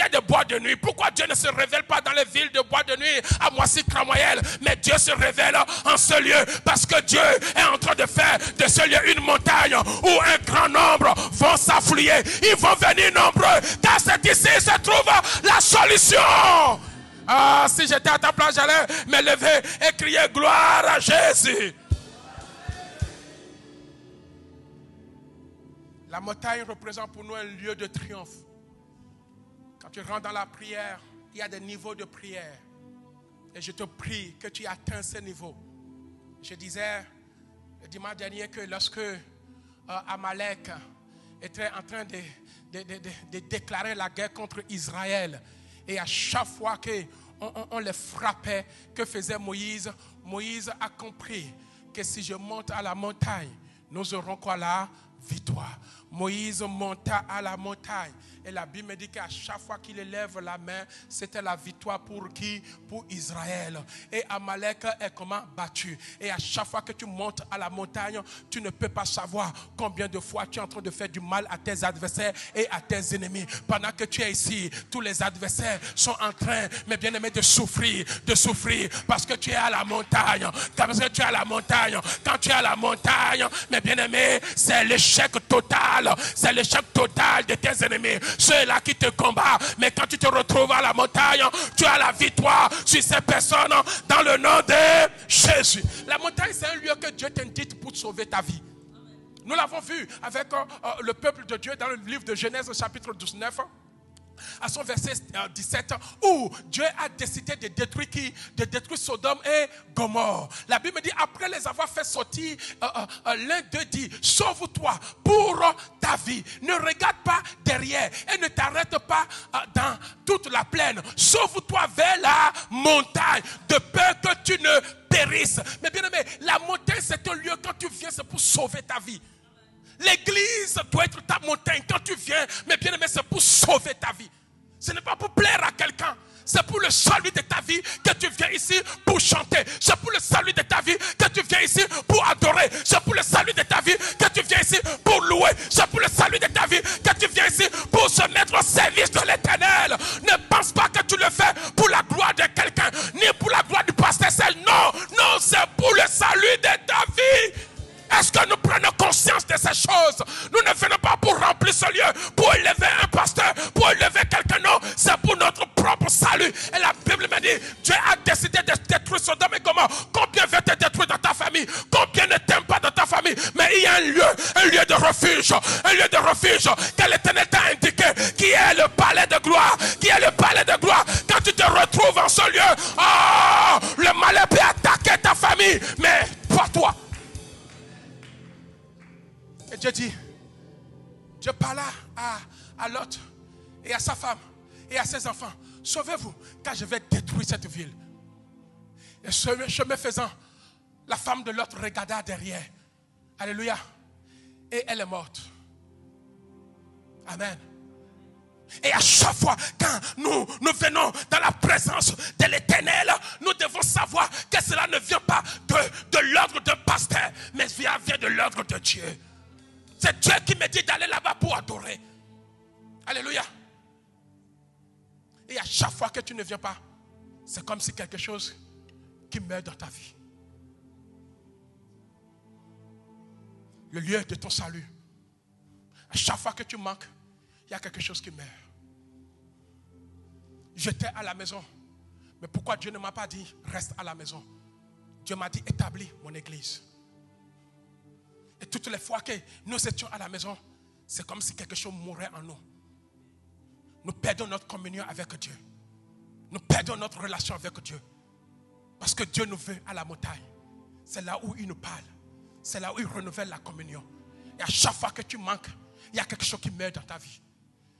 des bois de nuit. Pourquoi Dieu ne se révèle pas dans les villes de bois de nuit à Moissy-Cramoyel? Mais Dieu se révèle en ce lieu parce que Dieu est en train de faire de ce lieu une montagne où un grand nombre vont s'affluer. Ils vont venir nombreux, car c'est ici se trouve la solution. Ah, si j'étais à ta place, j'allais me lever et crier gloire à Jésus. La montagne représente pour nous un lieu de triomphe. Quand tu rentres dans la prière, il y a des niveaux de prière. Et je te prie que tu atteins ces niveaux. Je disais le dimanche dernier que lorsque Amalek était en train de déclarer la guerre contre Israël, et à chaque fois qu'on les frappait, que faisait Moïse? Moïse a compris que si je monte à la montagne, nous aurons quoi là? Victoire. Moïse monta à la montagne. Et la Bible me dit qu'à chaque fois qu'il élève la main, c'était la victoire pour qui? Pour Israël. Et Amalek est comment? Battu. Et à chaque fois que tu montes à la montagne, tu ne peux pas savoir combien de fois tu es en train de faire du mal à tes adversaires et à tes ennemis. Pendant que tu es ici, tous les adversaires sont en train, mes bien-aimés, de souffrir parce que tu es à la montagne. Parce que tu es à la montagne. Quand tu es à la montagne, mes bien-aimés, c'est l'échec total. C'est l'échec total de tes ennemis. Ceux-là qui te combattent. Mais quand tu te retrouves à la montagne, tu as la victoire sur ces personnes dans le nom de Jésus. La montagne, c'est un lieu que Dieu t'indique pour sauver ta vie. Nous l'avons vu avec le peuple de Dieu dans le livre de Genèse, chapitre 19. À son verset 17, où Dieu a décidé de détruire qui? De détruire Sodome et Gomorrhe. La Bible dit, après les avoir fait sortir, l'un d'eux dit, sauve-toi pour ta vie. Ne regarde pas derrière et ne t'arrête pas dans toute la plaine. Sauve-toi vers la montagne, de peur que tu ne périsses. Mais bien aimé, la montagne c'est un lieu, quand tu viens, c'est pour sauver ta vie. L'église doit être ta montagne. Quand tu viens, mes bien-aimés, c'est pour sauver ta vie. Ce n'est pas pour plaire à quelqu'un. C'est pour le salut de ta vie que tu viens ici pour chanter. C'est pour le salut de ta vie que tu viens ici pour adorer. C'est pour le salut de ta vie que tu viens ici pour louer. C'est pour le salut de ta vie que tu viens ici pour se mettre au service de l'Éternel. Ne pense pas que tu le fais pour la gloire de quelqu'un, ni pour la gloire du pasteur seul. Non, non, c'est pour le salut de ta vie. Est-ce que nous prenons conscience de ces choses? Nous ne venons pas pour remplir ce lieu, pour élever un pasteur, pour élever quelqu'un. Non, c'est pour notre propre salut. Et la Bible me dit, Dieu a décidé de détruire Sodome et Gomorrhe. Combien veut te détruire dans ta famille? Combien ne t'aime pas dans ta famille? Mais il y a un lieu de refuge, que l'Éternel t'a indiqué, qui est le palais de gloire, Quand tu te retrouves en ce lieu, le malheur peut attaquer ta famille, mais pas toi. Et Dieu dit, Dieu parla à Lot et à sa femme et à ses enfants. Sauvez-vous, car je vais détruire cette ville. Et chemin faisant, la femme de Lot regarda derrière. Alléluia. Et elle est morte. Amen. Et à chaque fois, quand nous venons dans la présence de l'Éternel, nous devons savoir que cela ne vient pas de l'ordre d'un pasteur, mais vient de l'ordre de Dieu. C'est Dieu qui me dit d'aller là-bas pour adorer. Alléluia. Et à chaque fois que tu ne viens pas, c'est comme si quelque chose qui meurt dans ta vie. Le lieu de ton salut. À chaque fois que tu manques, il y a quelque chose qui meurt. J'étais à la maison. Mais pourquoi Dieu ne m'a pas dit reste à la maison? Dieu m'a dit établis mon église. Et toutes les fois que nous étions à la maison, c'est comme si quelque chose mourait en nous. Nous perdons notre communion avec Dieu. Nous perdons notre relation avec Dieu. Parce que Dieu nous veut à la montagne. C'est là où il nous parle. C'est là où il renouvelle la communion. Et à chaque fois que tu manques, il y a quelque chose qui meurt dans ta vie.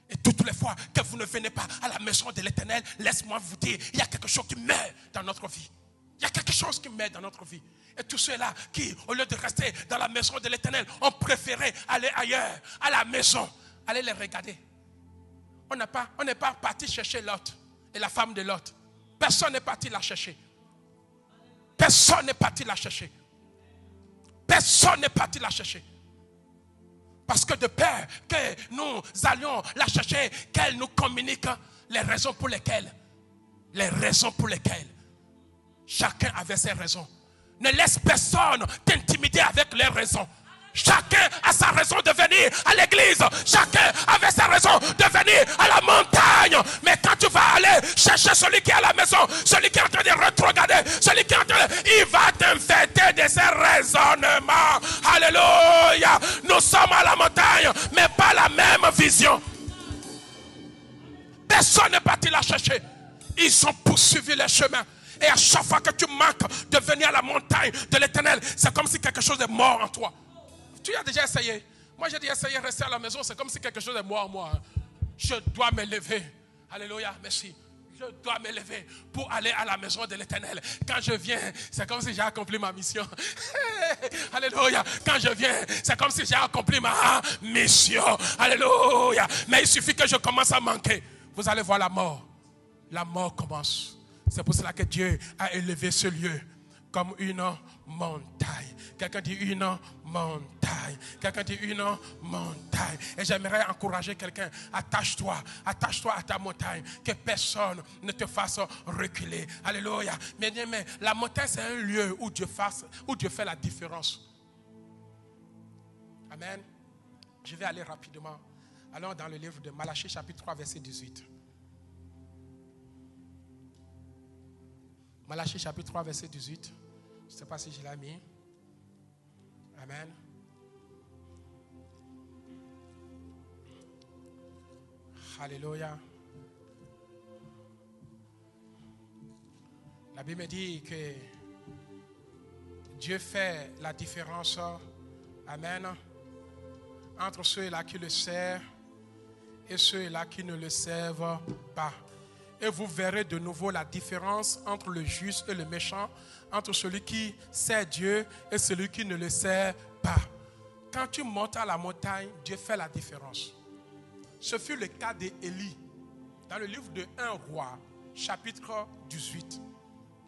Et toutes les fois que vous ne venez pas à la maison de l'Éternel, laisse-moi vous dire, il y a quelque chose qui meurt dans notre vie. Il y a quelque chose qui meurt dans notre vie. Et tous ceux-là qui, au lieu de rester dans la maison de l'Éternel, ont préféré aller ailleurs, à la maison. Allez les regarder. On n'est pas parti chercher Lot et la femme de Lot. Personne n'est parti la chercher. Personne n'est parti la chercher. Personne n'est parti la chercher. Parce que de peur que nous allions la chercher, qu'elle nous communique les raisons pour lesquelles chacun avait ses raisons. Ne laisse personne t'intimider avec les raisons. Chacun a sa raison de venir à l'église. Chacun avait sa raison de venir à la montagne. Mais quand tu vas aller chercher celui qui est à la maison, celui qui est en train de regarder, celui qui est en train de... il va t'infecter de ses raisonnements. Alléluia. Nous sommes à la montagne, mais pas la même vision. Personne n'est parti la chercher. Ils ont poursuivi les chemins. Et à chaque fois que tu manques de venir à la montagne de l'Éternel, c'est comme si quelque chose est mort en toi. Tu as déjà essayé? Moi j'ai déjà essayé de rester à la maison, c'est comme si quelque chose est mort en moi. Je dois me lever. Alléluia, merci. Je dois me lever pour aller à la maison de l'Éternel. Quand je viens, c'est comme si j'ai accompli ma mission. Alléluia. Quand je viens, c'est comme si j'ai accompli ma mission. Alléluia. Mais il suffit que je commence à manquer. Vous allez voir la mort. La mort commence. C'est pour cela que Dieu a élevé ce lieu comme une montagne. Quelqu'un dit une montagne. Quelqu'un dit une montagne. Et j'aimerais encourager quelqu'un. Attache-toi à ta montagne. Que personne ne te fasse reculer. Alléluia. Mais la montagne, c'est un lieu où Dieu fait la différence. Amen. Je vais aller rapidement. Allons dans le livre de Malachie, chapitre 3, verset 18. Malachie chapitre 3 verset 18. Je ne sais pas si je l'ai mis. Amen. Alléluia. La Bible me dit que Dieu fait la différence, amen, entre ceux-là qui le servent et ceux-là qui ne le servent pas. Et vous verrez de nouveau la différence entre le juste et le méchant, entre celui qui sert Dieu et celui qui ne le sert pas. quand tu montes à la montagne, Dieu fait la différence. Ce fut le cas d'Élie. Dans le livre de 1 Roi, chapitre 18.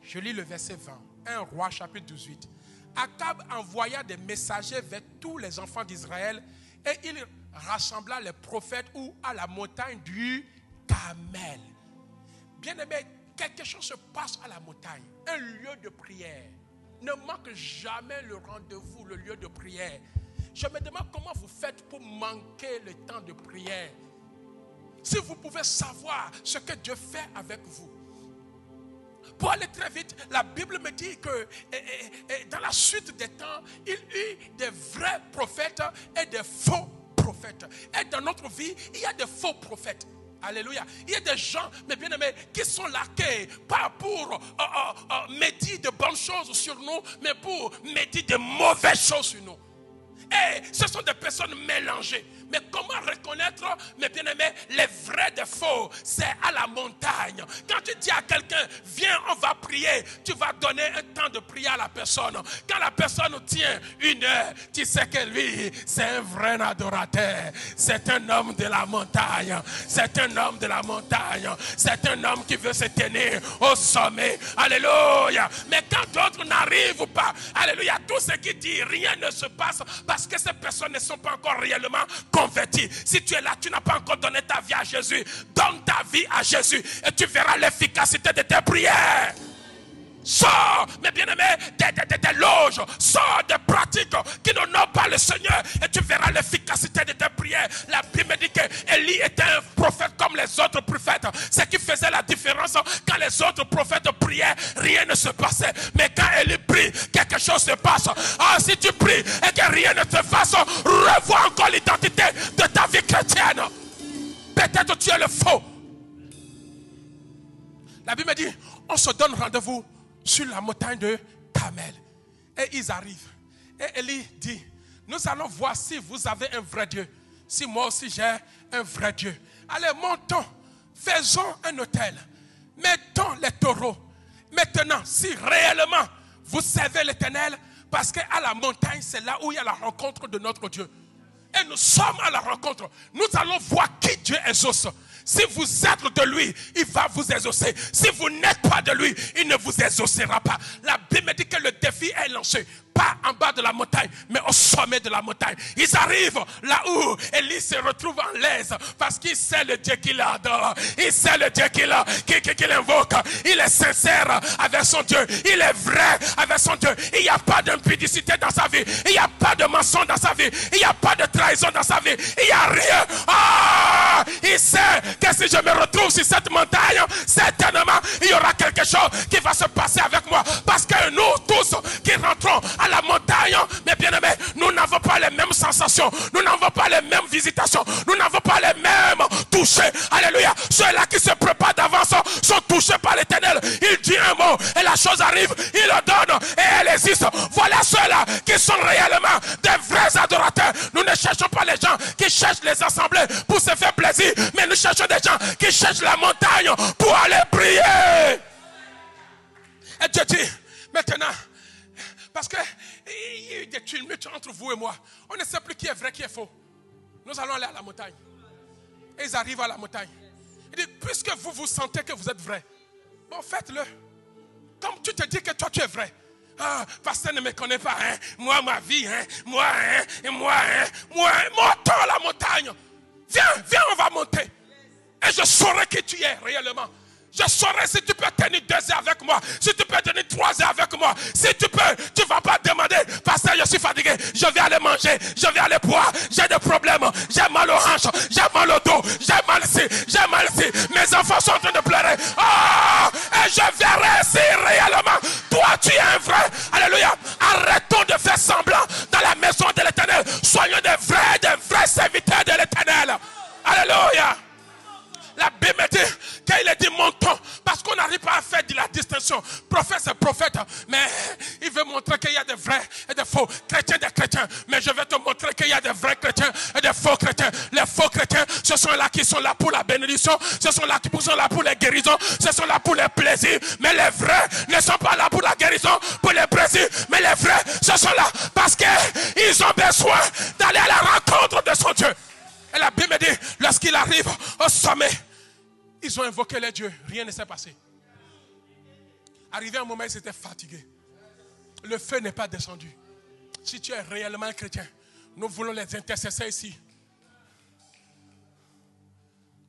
Je lis le verset 20. 1 Roi, chapitre 18. Akab envoya des messagers vers tous les enfants d'Israël et il rassembla les prophètes à la montagne du Carmel. Bien-aimé, quelque chose se passe à la montagne, un lieu de prière. Ne manque jamais le rendez-vous, le lieu de prière. Je me demande comment vous faites pour manquer le temps de prière. Si vous pouvez savoir ce que Dieu fait avec vous. Pour aller très vite, la Bible me dit que dans la suite des temps, il y eut des vrais prophètes et des faux prophètes. Et dans notre vie, il y a des faux prophètes. Alléluia. Il y a des gens, mes bien-aimés, qui sont laqués, pas pour médire de bonnes choses sur nous, mais pour médire de mauvaises choses sur nous. Et ce sont des personnes mélangées. Mais comment reconnaître, mes bien-aimés, les vrais des faux? C'est à la montagne. Quand tu dis à quelqu'un, viens, on va prier, tu vas donner un temps de prière à la personne. Quand la personne tient 1 heure, tu sais que lui, c'est un vrai adorateur. C'est un homme de la montagne. C'est un homme de la montagne. C'est un homme qui veut se tenir au sommet. Alléluia. Mais quand d'autres n'arrivent pas, alléluia, tout ce qui dit, rien ne se passe parce que ces personnes ne sont pas encore réellement converti. Si tu es là, tu n'as pas encore donné ta vie à Jésus, donne ta vie à Jésus et tu verras l'efficacité de tes prières. Sors, mes bien-aimés, des loges, sors des pratiques qui n'honorent pas le Seigneur et tu verras l'efficacité de tes prières. La Bible dit qu'Élie était un prophète comme les autres prophètes. Ce qui faisait la différence, quand les autres prophètes priaient, rien ne se passait. Mais quand Élie prie, quelque chose se passe. Ah, si tu pries et que rien ne se fasse, revois encore l'identité de ta vie chrétienne. Peut-être tu es le faux. La Bible dit, on se donne rendez-vous sur la montagne de Carmel. Et ils arrivent. Et Élie dit, nous allons voir si vous avez un vrai Dieu. Si moi aussi j'ai un vrai Dieu. Allez, montons. Faisons un autel. Mettons les taureaux. Maintenant, si réellement vous servez l'Éternel, parce qu'à la montagne, c'est là où il y a la rencontre de notre Dieu. Et nous sommes à la rencontre. Nous allons voir qui Dieu exauce. Si vous êtes de lui, il va vous exaucer. Si vous n'êtes pas de lui, il ne vous exaucera pas. La Bible dit que le défi est lancé. Pas en bas de la montagne, mais au sommet de la montagne. Ils arrivent là où Élie se retrouve en l'aise parce qu'il sait le Dieu qu'il adore. Il sait le Dieu qu'il invoque. Il est sincère avec son Dieu. Il est vrai avec son Dieu. Il n'y a pas d'impudicité dans sa vie. Il n'y a pas de mensonge dans sa vie. Il n'y a pas de trahison dans sa vie. Il n'y a rien. Ah, il sait que si je me retrouve sur cette montagne, certainement, il y aura quelque chose qui va se passer avec moi. Parce que nous tous qui rentrons à la montagne, mes bien-aimés, nous n'avons pas les mêmes sensations, nous n'avons pas les mêmes visitations, nous n'avons pas les mêmes touchés. Alléluia. Ceux-là qui se préparent d'avance sont touchés par l'Éternel. Il dit un mot et la chose arrive, il le donne et elle existe. Voilà ceux-là qui sont réellement des vrais adorateurs. Nous ne cherchons pas les gens qui cherchent les assemblées pour se faire plaisir, mais nous cherchons des gens qui cherchent la montagne pour aller prier. Et Dieu dit, maintenant, parce qu'il y a eu des tumultes entre vous et moi. On ne sait plus qui est vrai, qui est faux. Nous allons aller à la montagne. Et ils arrivent à la montagne. Il dit, puisque vous vous sentez que vous êtes vrai, bon, faites-le. Comme tu te dis que toi tu es vrai. Ah, pasteur ne me connaît pas, hein. Moi, ma vie, hein. Moi, montons à la montagne. Viens, on va monter. Et je saurai qui tu es réellement. Je saurai si tu peux tenir 2 heures avec moi. Si tu peux tenir 3 heures avec moi. Si tu peux, tu ne vas pas demander, pasteur, je suis fatigué, je vais aller manger, je vais aller boire, j'ai des problèmes, j'ai mal aux hanches, j'ai mal au dos, j'ai mal ici, mes enfants sont en train de pleurer. Ah, et je verrai si réellement, toi tu es un vrai. Alléluia. Arrêtons de faire semblant dans la maison de l'Éternel. Soyons des vrais serviteurs de l'Éternel. Alléluia. La Bible dit qu'il est dit montons parce qu'on n'arrive pas à faire de la distinction. Prophète, c'est prophète. Mais il veut montrer qu'il y a des vrais et des faux chrétiens, des chrétiens. Mais je vais te montrer qu'il y a des vrais chrétiens et des faux chrétiens. Les faux chrétiens, ce sont là qui sont là pour la bénédiction. Ce sont là qui sont là pour les guérisons. Ce sont là pour les plaisirs. Mais les vrais ne sont pas là pour la guérison, pour les plaisirs. Mais les vrais, ce sont là parce qu'ils ont besoin d'aller à la rencontre de son Dieu. Et la Bible me dit, lorsqu'il arrive au sommet, ils ont invoqué les dieux. Rien ne s'est passé. Arrivé un moment, ils étaient fatigués. Le feu n'est pas descendu. Si tu es réellement un chrétien, nous voulons les intercesseurs ici.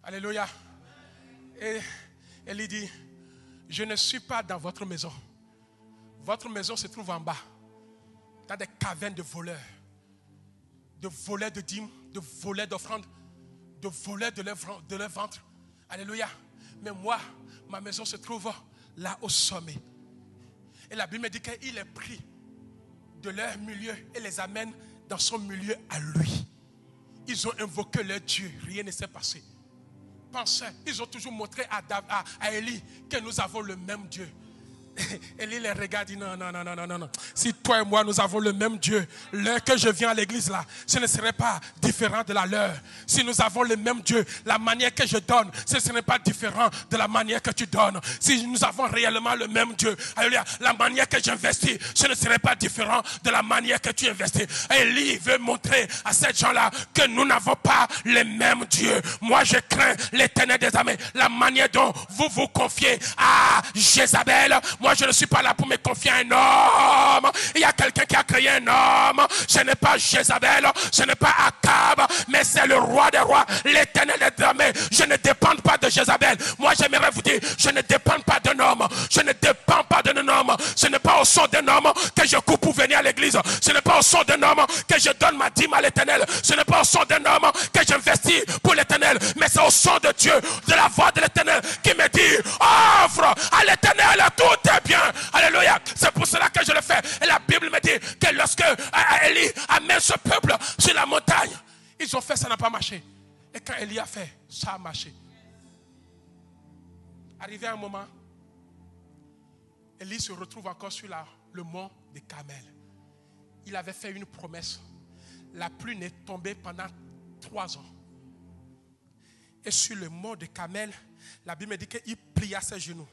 Alléluia. Et il dit, je ne suis pas dans votre maison. Votre maison se trouve en bas. Dans des cavernes de voleurs. De voleurs de dîmes, de voleurs d'offrandes, de voleurs de leur ventre. Alléluia. Mais moi, ma maison se trouve là au sommet. Et la Bible me dit qu'il est pris de leur milieu et les amène dans son milieu à lui. Ils ont invoqué leur Dieu. Rien ne s'est passé. Pensez, ils ont toujours montré à Élie que nous avons le même Dieu. Élie les regarde et dit non. Si toi et moi nous avons le même Dieu, l'heure que je viens à l'église là, ce ne serait pas différent de la leur. Si nous avons le même Dieu, la manière que je donne, ce ne serait pas différent de la manière que tu donnes. Si nous avons réellement le même Dieu, alléluia, la manière que j'investis, ce ne serait pas différent de la manière que tu investis. Élie veut montrer à ces gens-là que nous n'avons pas les mêmes dieux. Moi je crains l'Éternel des armées. La manière dont vous vous confiez à Jézabel, moi je ne suis pas là pour me confier à un homme. Il y a quelqu'un qui a créé un homme. Ce n'est pas Jézabel, ce n'est pas Akab, mais c'est le roi des rois, l'Éternel des armées. Je ne dépends pas de Jézabel. Moi j'aimerais vous dire, je ne dépends pas d'un homme. Je ne dépends pas d'un homme. Ce n'est pas au son d'un homme que je coupe pour venir à l'église. Ce n'est pas au son d'un homme que je donne ma dîme à l'Éternel. Ce n'est pas au son d'un homme que j'investis pour l'Éternel. Mais c'est au son de Dieu, de la voix de l'Éternel qui me dit, offre à l'Éternel tout est bien. Alléluia. C'est pour cela que je le fais. Et la Bible me dit que lorsque Élie amène ce peuple sur la montagne, ils ont fait, ça n'a pas marché. Et quand Élie a fait, ça a marché. Arrivé à un moment, Élie se retrouve encore sur le mont de Carmel. Il avait fait une promesse. La pluie n'est tombée pendant 3 ans. Et sur le mont de Carmel, la Bible me dit qu'il plia ses genoux,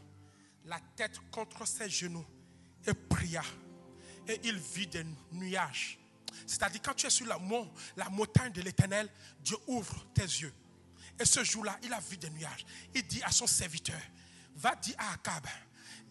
la tête contre ses genoux, et pria. Et il vit des nuages. C'est-à-dire quand tu es sur la montagne de l'Éternel, Dieu ouvre tes yeux. Et ce jour-là, il a vu des nuages. Il dit à son serviteur, va dire à Akab,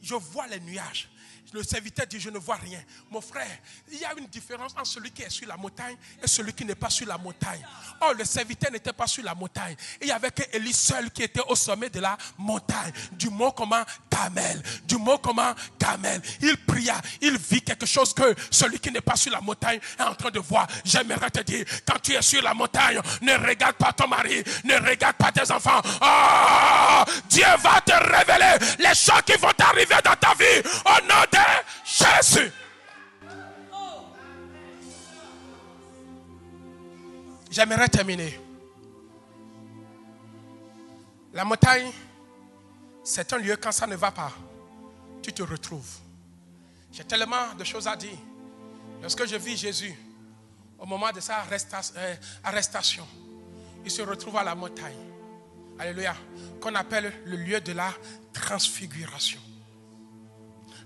je vois les nuages. Le serviteur dit, je ne vois rien. Mon frère, il y a une différence entre celui qui est sur la montagne et celui qui n'est pas sur la montagne. Or, le serviteur n'était pas sur la montagne. Il n'y avait que Élie seul qui était au sommet de la montagne. Du mont comment Carmel. Du mont comment Carmel. Il pria, il vit quelque chose que celui qui n'est pas sur la montagne est en train de voir. J'aimerais te dire, quand tu es sur la montagne, ne regarde pas ton mari, ne regarde pas tes enfants. Oh, Dieu va te révéler les choses qui vont t'arriver dans ta vie. Au nom de Jésus. J'aimerais terminer. La montagne, c'est un lieu quand ça ne va pas, tu te retrouves. J'ai tellement de choses à dire. Lorsque je vis Jésus, au moment de sa arrestation, il se retrouve à la montagne. Alléluia. Qu'on appelle le lieu de la transfiguration.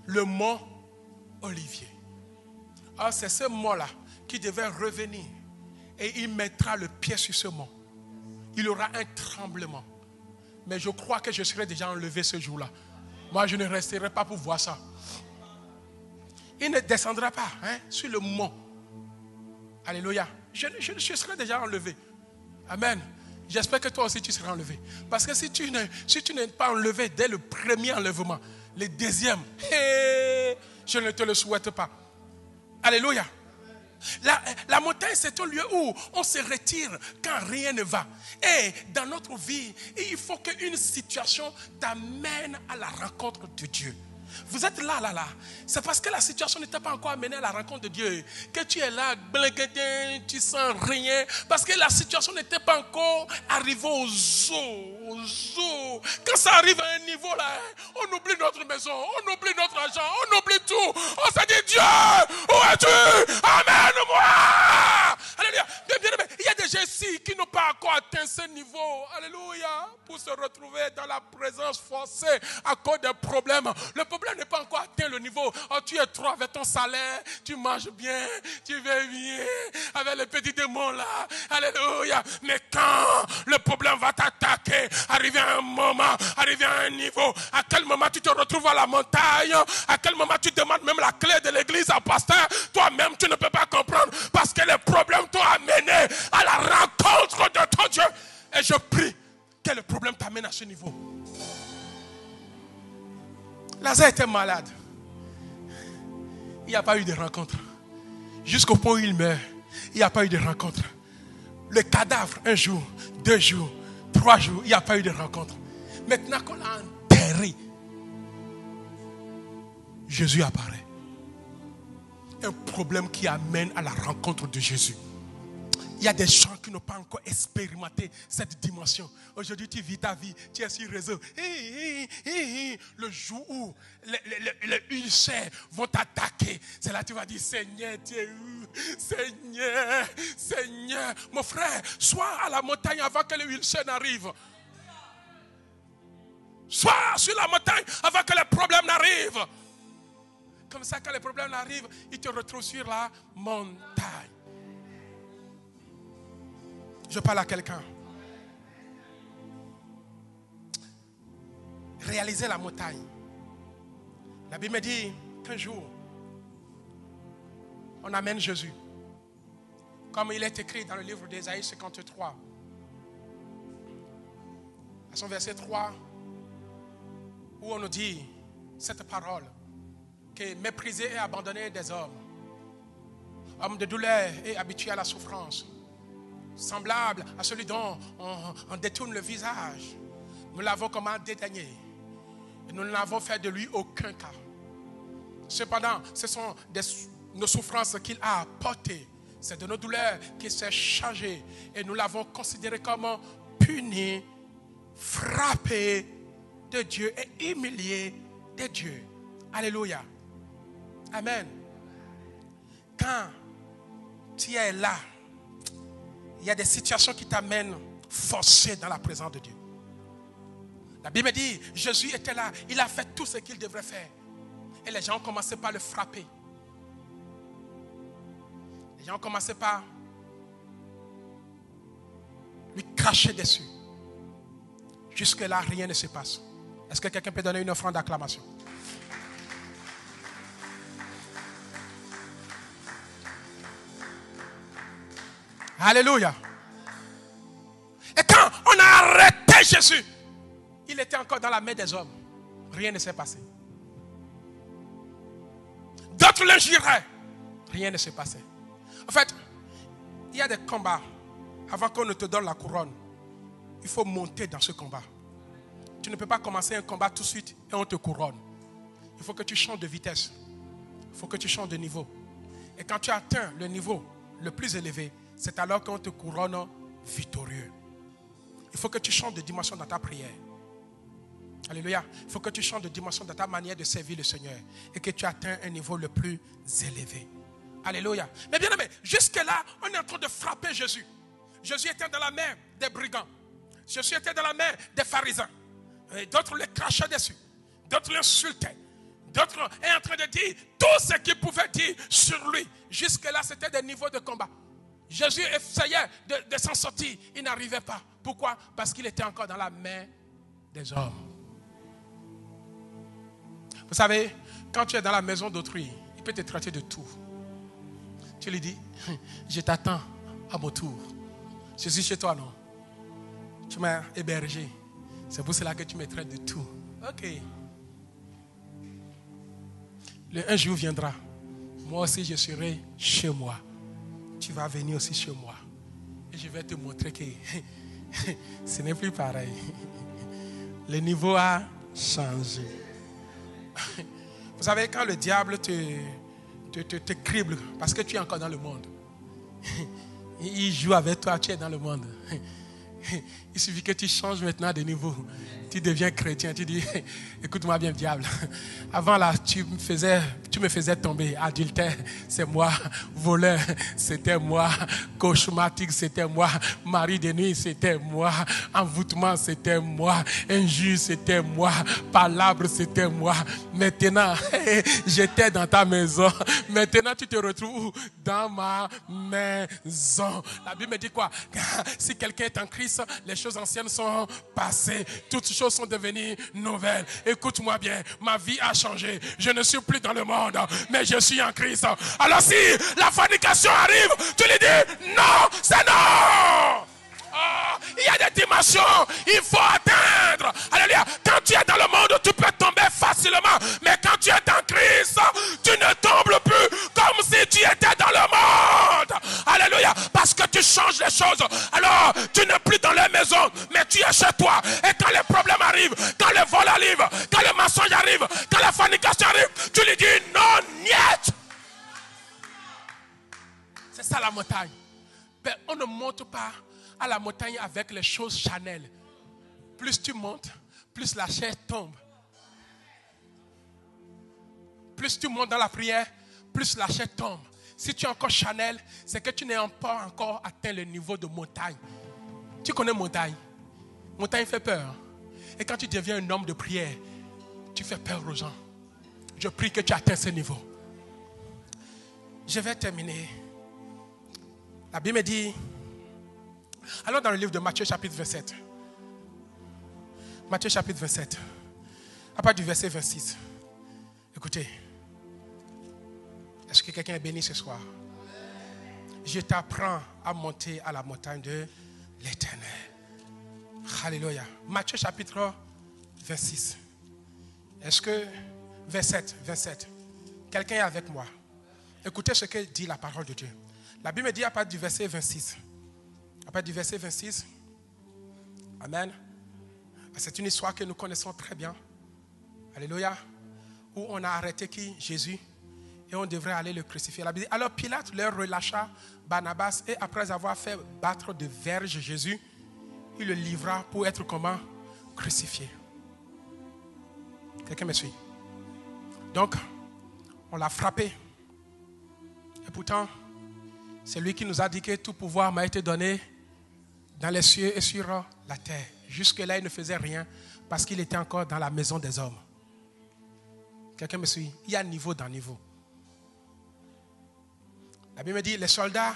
Le mont Olivier. Alors c'est ce mont-là qui devait revenir et il mettra le pied sur ce mont. Il y aura un tremblement. Mais je crois que je serai déjà enlevé ce jour-là. Moi, je ne resterai pas pour voir ça. Il ne descendra pas sur le mont. Alléluia. Je serai déjà enlevé. Amen. J'espère que toi aussi tu seras enlevé. Parce que si tu n'es pas enlevé dès le premier enlèvement, le deuxième, je ne te le souhaite pas. Alléluia. La montagne, c'est un lieu où on se retire quand rien ne va. Et dans notre vie, il faut qu'une situation t'amène à la rencontre de Dieu. Vous êtes là. C'est parce que la situation n'était pas encore amenée à la rencontre de Dieu que tu es là, tu sens rien. Parce que la situation n'était pas encore arrivée aux eaux. Quand ça arrive à un niveau là, on oublie notre maison, on oublie notre argent, on oublie tout. On se dit, Dieu, où es-tu? Amène-moi. Alléluia. Bien aimé, il y a des gens ici qui n'ont pas encore atteint ce niveau. Alléluia. Pour se retrouver dans la présence forcée à cause des problèmes. Le problème n'est pas encore atteint le niveau. Oh, tu es trop avec ton salaire, tu manges bien, tu vas bien, avec les petits démons là. Alléluia. Mais quand le problème va t'attaquer, arriver à un moment, arriver à un niveau, à quel moment tu te retrouves à la montagne, à quel moment tu demandes même la clé de l'église à pasteur, toi-même tu ne peux pas comprendre parce que les problèmes t'ont amené à la rencontre de ton Dieu. Et je prie que le problème t'amène à ce niveau. Lazare était malade. Il n'y a pas eu de rencontre. Jusqu'au point où il meurt, il n'y a pas eu de rencontre. Le cadavre, 1 jour, 2 jours, 3 jours, il n'y a pas eu de rencontre. Maintenant qu'on l'a enterré, Jésus apparaît. Un problème qui amène à la rencontre de Jésus. Il y a des gens qui n'ont pas encore expérimenté cette dimension. Aujourd'hui, tu vis ta vie, tu es sur le réseau. Le jour où les ulcères vont t'attaquer, c'est là que tu vas dire, Seigneur, tu es où? Seigneur. Mon frère, sois à la montagne avant que les ulcères n'arrivent. Sois sur la montagne avant que les problèmes n'arrivent. Comme ça, quand les problèmes arrivent, ils te retrouvent sur la montagne. Je parle à quelqu'un. Réaliser la montagne. La Bible me dit qu'un jour, on amène Jésus. Comme il est écrit dans le livre d'Ésaïe 53. À son verset 3, où on nous dit cette parole, que méprisé et abandonné des hommes, homme de douleur et habitué à la souffrance, semblable à celui dont on détourne le visage. Nous l'avons comment dédaigné. Et nous n'avons fait de lui aucun cas. Cependant, ce sont nos souffrances qu'il a apportées. C'est de nos douleurs qu'il s'est chargé. Et nous l'avons considéré comme puni, frappé de Dieu et humilié de Dieu. Alléluia. Amen. Quand tu es là, il y a des situations qui t'amènent forcé dans la présence de Dieu. La Bible dit, Jésus était là, il a fait tout ce qu'il devrait faire. Et les gens ont commencé par le frapper. Les gens ont commencé par lui cracher dessus. Jusque-là, rien ne se passe. Est-ce que quelqu'un peut donner une offrande d'acclamation? Alléluia. Et quand on a arrêté Jésus, il était encore dans la main des hommes. Rien ne s'est passé. D'autres l'injuraient. Rien ne s'est passé. En fait, il y a des combats. Avant qu'on ne te donne la couronne, il faut monter dans ce combat. Tu ne peux pas commencer un combat tout de suite et on te couronne. Il faut que tu changes de vitesse. Il faut que tu changes de niveau. Et quand tu atteins le niveau le plus élevé, c'est alors qu'on te couronne victorieux. Il faut que tu changes de dimension dans ta prière. Alléluia. Il faut que tu changes de dimension dans ta manière de servir le Seigneur. Et que tu atteins un niveau le plus élevé. Alléluia. Mais bien aimé, jusque-là, on est en train de frapper Jésus. Jésus était dans la main des brigands. Jésus était dans la main des pharisiens. Et d'autres le crachaient dessus. D'autres l'insultaient. D'autres étaient en train de dire tout ce qu'ils pouvaient dire sur lui. Jusque-là, c'était des niveaux de combat. Jésus essayait de s'en sortir. Il n'arrivait pas. Pourquoi? Parce qu'il était encore dans la main des hommes. Vous savez, quand tu es dans la maison d'autrui, il peut te traiter de tout. Tu lui dis, je t'attends à mon tour. Je suis chez toi, non? Tu m'as hébergé. C'est pour cela que tu me traites de tout. Ok. Un jour viendra. Moi aussi, je serai chez moi. Tu vas venir aussi chez moi. Et je vais te montrer que ce n'est plus pareil. Le niveau a changé. Vous savez, quand le diable te crible, parce que tu es encore dans le monde, il joue avec toi, tu es dans le monde. Il suffit que tu changes maintenant de niveau. Tu deviens chrétien, tu dis, écoute-moi bien, diable. Avant là, tu me faisais tomber. Adultère, c'est moi. Voleur, c'était moi. Cauchematique, c'était moi. Mari de nuit, c'était moi. Envoûtement, c'était moi. Injure, c'était moi. Palabre, c'était moi. Maintenant, j'étais dans ta maison. Maintenant, tu te retrouves où? Dans ma maison. La Bible me dit quoi? Si quelqu'un est en Christ, les choses anciennes sont passées. Toutes choses sont devenues nouvelles. Écoute-moi bien, ma vie a changé. Je ne suis plus dans le monde, mais je suis en Christ. Alors si la fornication arrive, tu lui dis non, c'est non. Oh, il y a des dimensions, il faut atteindre. Alléluia. Quand tu es dans le monde, tu peux tomber facilement. Mais quand tu es en Christ, tu ne tombes plus comme si tu étais dans le monde. Alléluia. Parce que tu changes les choses. Alors, tu n'es plus dans la maison, mais tu es chez toi. Et quand les problèmes arrivent, quand le vol arrive, quand le mensonge arrive, quand la fornication arrive, tu lui dis non, niet. C'est ça la montagne. Mais on ne monte pas à la montagne avec les choses Chanel. Plus tu montes, plus la chair tombe. Plus tu montes dans la prière, plus la chair tombe. Si tu es encore Chanel, c'est que tu n'es pas encore atteint le niveau de montagne. Tu connais montagne. Montagne fait peur. Et quand tu deviens un homme de prière, tu fais peur aux gens. Je prie que tu atteins ce niveau. Je vais terminer. La Bible me dit, allons dans le livre de Matthieu chapitre 27. Matthieu chapitre 27. À partir du verset 26. Écoutez. Est-ce que quelqu'un est béni ce soir? Je t'apprends à monter à la montagne de l'Éternel. Alléluia. Matthieu chapitre 26. Est-ce que 27. Quelqu'un est avec moi? Écoutez ce que dit la parole de Dieu. La Bible dit à partir du verset 26. À partir du verset 26. Amen. C'est une histoire que nous connaissons très bien. Alléluia. Où on a arrêté qui? Jésus. Et on devrait aller le crucifier. La Bible dit, alors Pilate leur relâcha Barnabas. Et après avoir fait battre de verges Jésus, il le livra pour être comment? Crucifié. Quelqu'un me suit? Donc, on l'a frappé. Et pourtant, c'est lui qui nous a dit que tout pouvoir m'a été donné dans les cieux et sur la terre. Jusque-là, il ne faisait rien parce qu'il était encore dans la maison des hommes. Quelqu'un me suit? Il y a niveau dans niveau. La Bible me dit, les soldats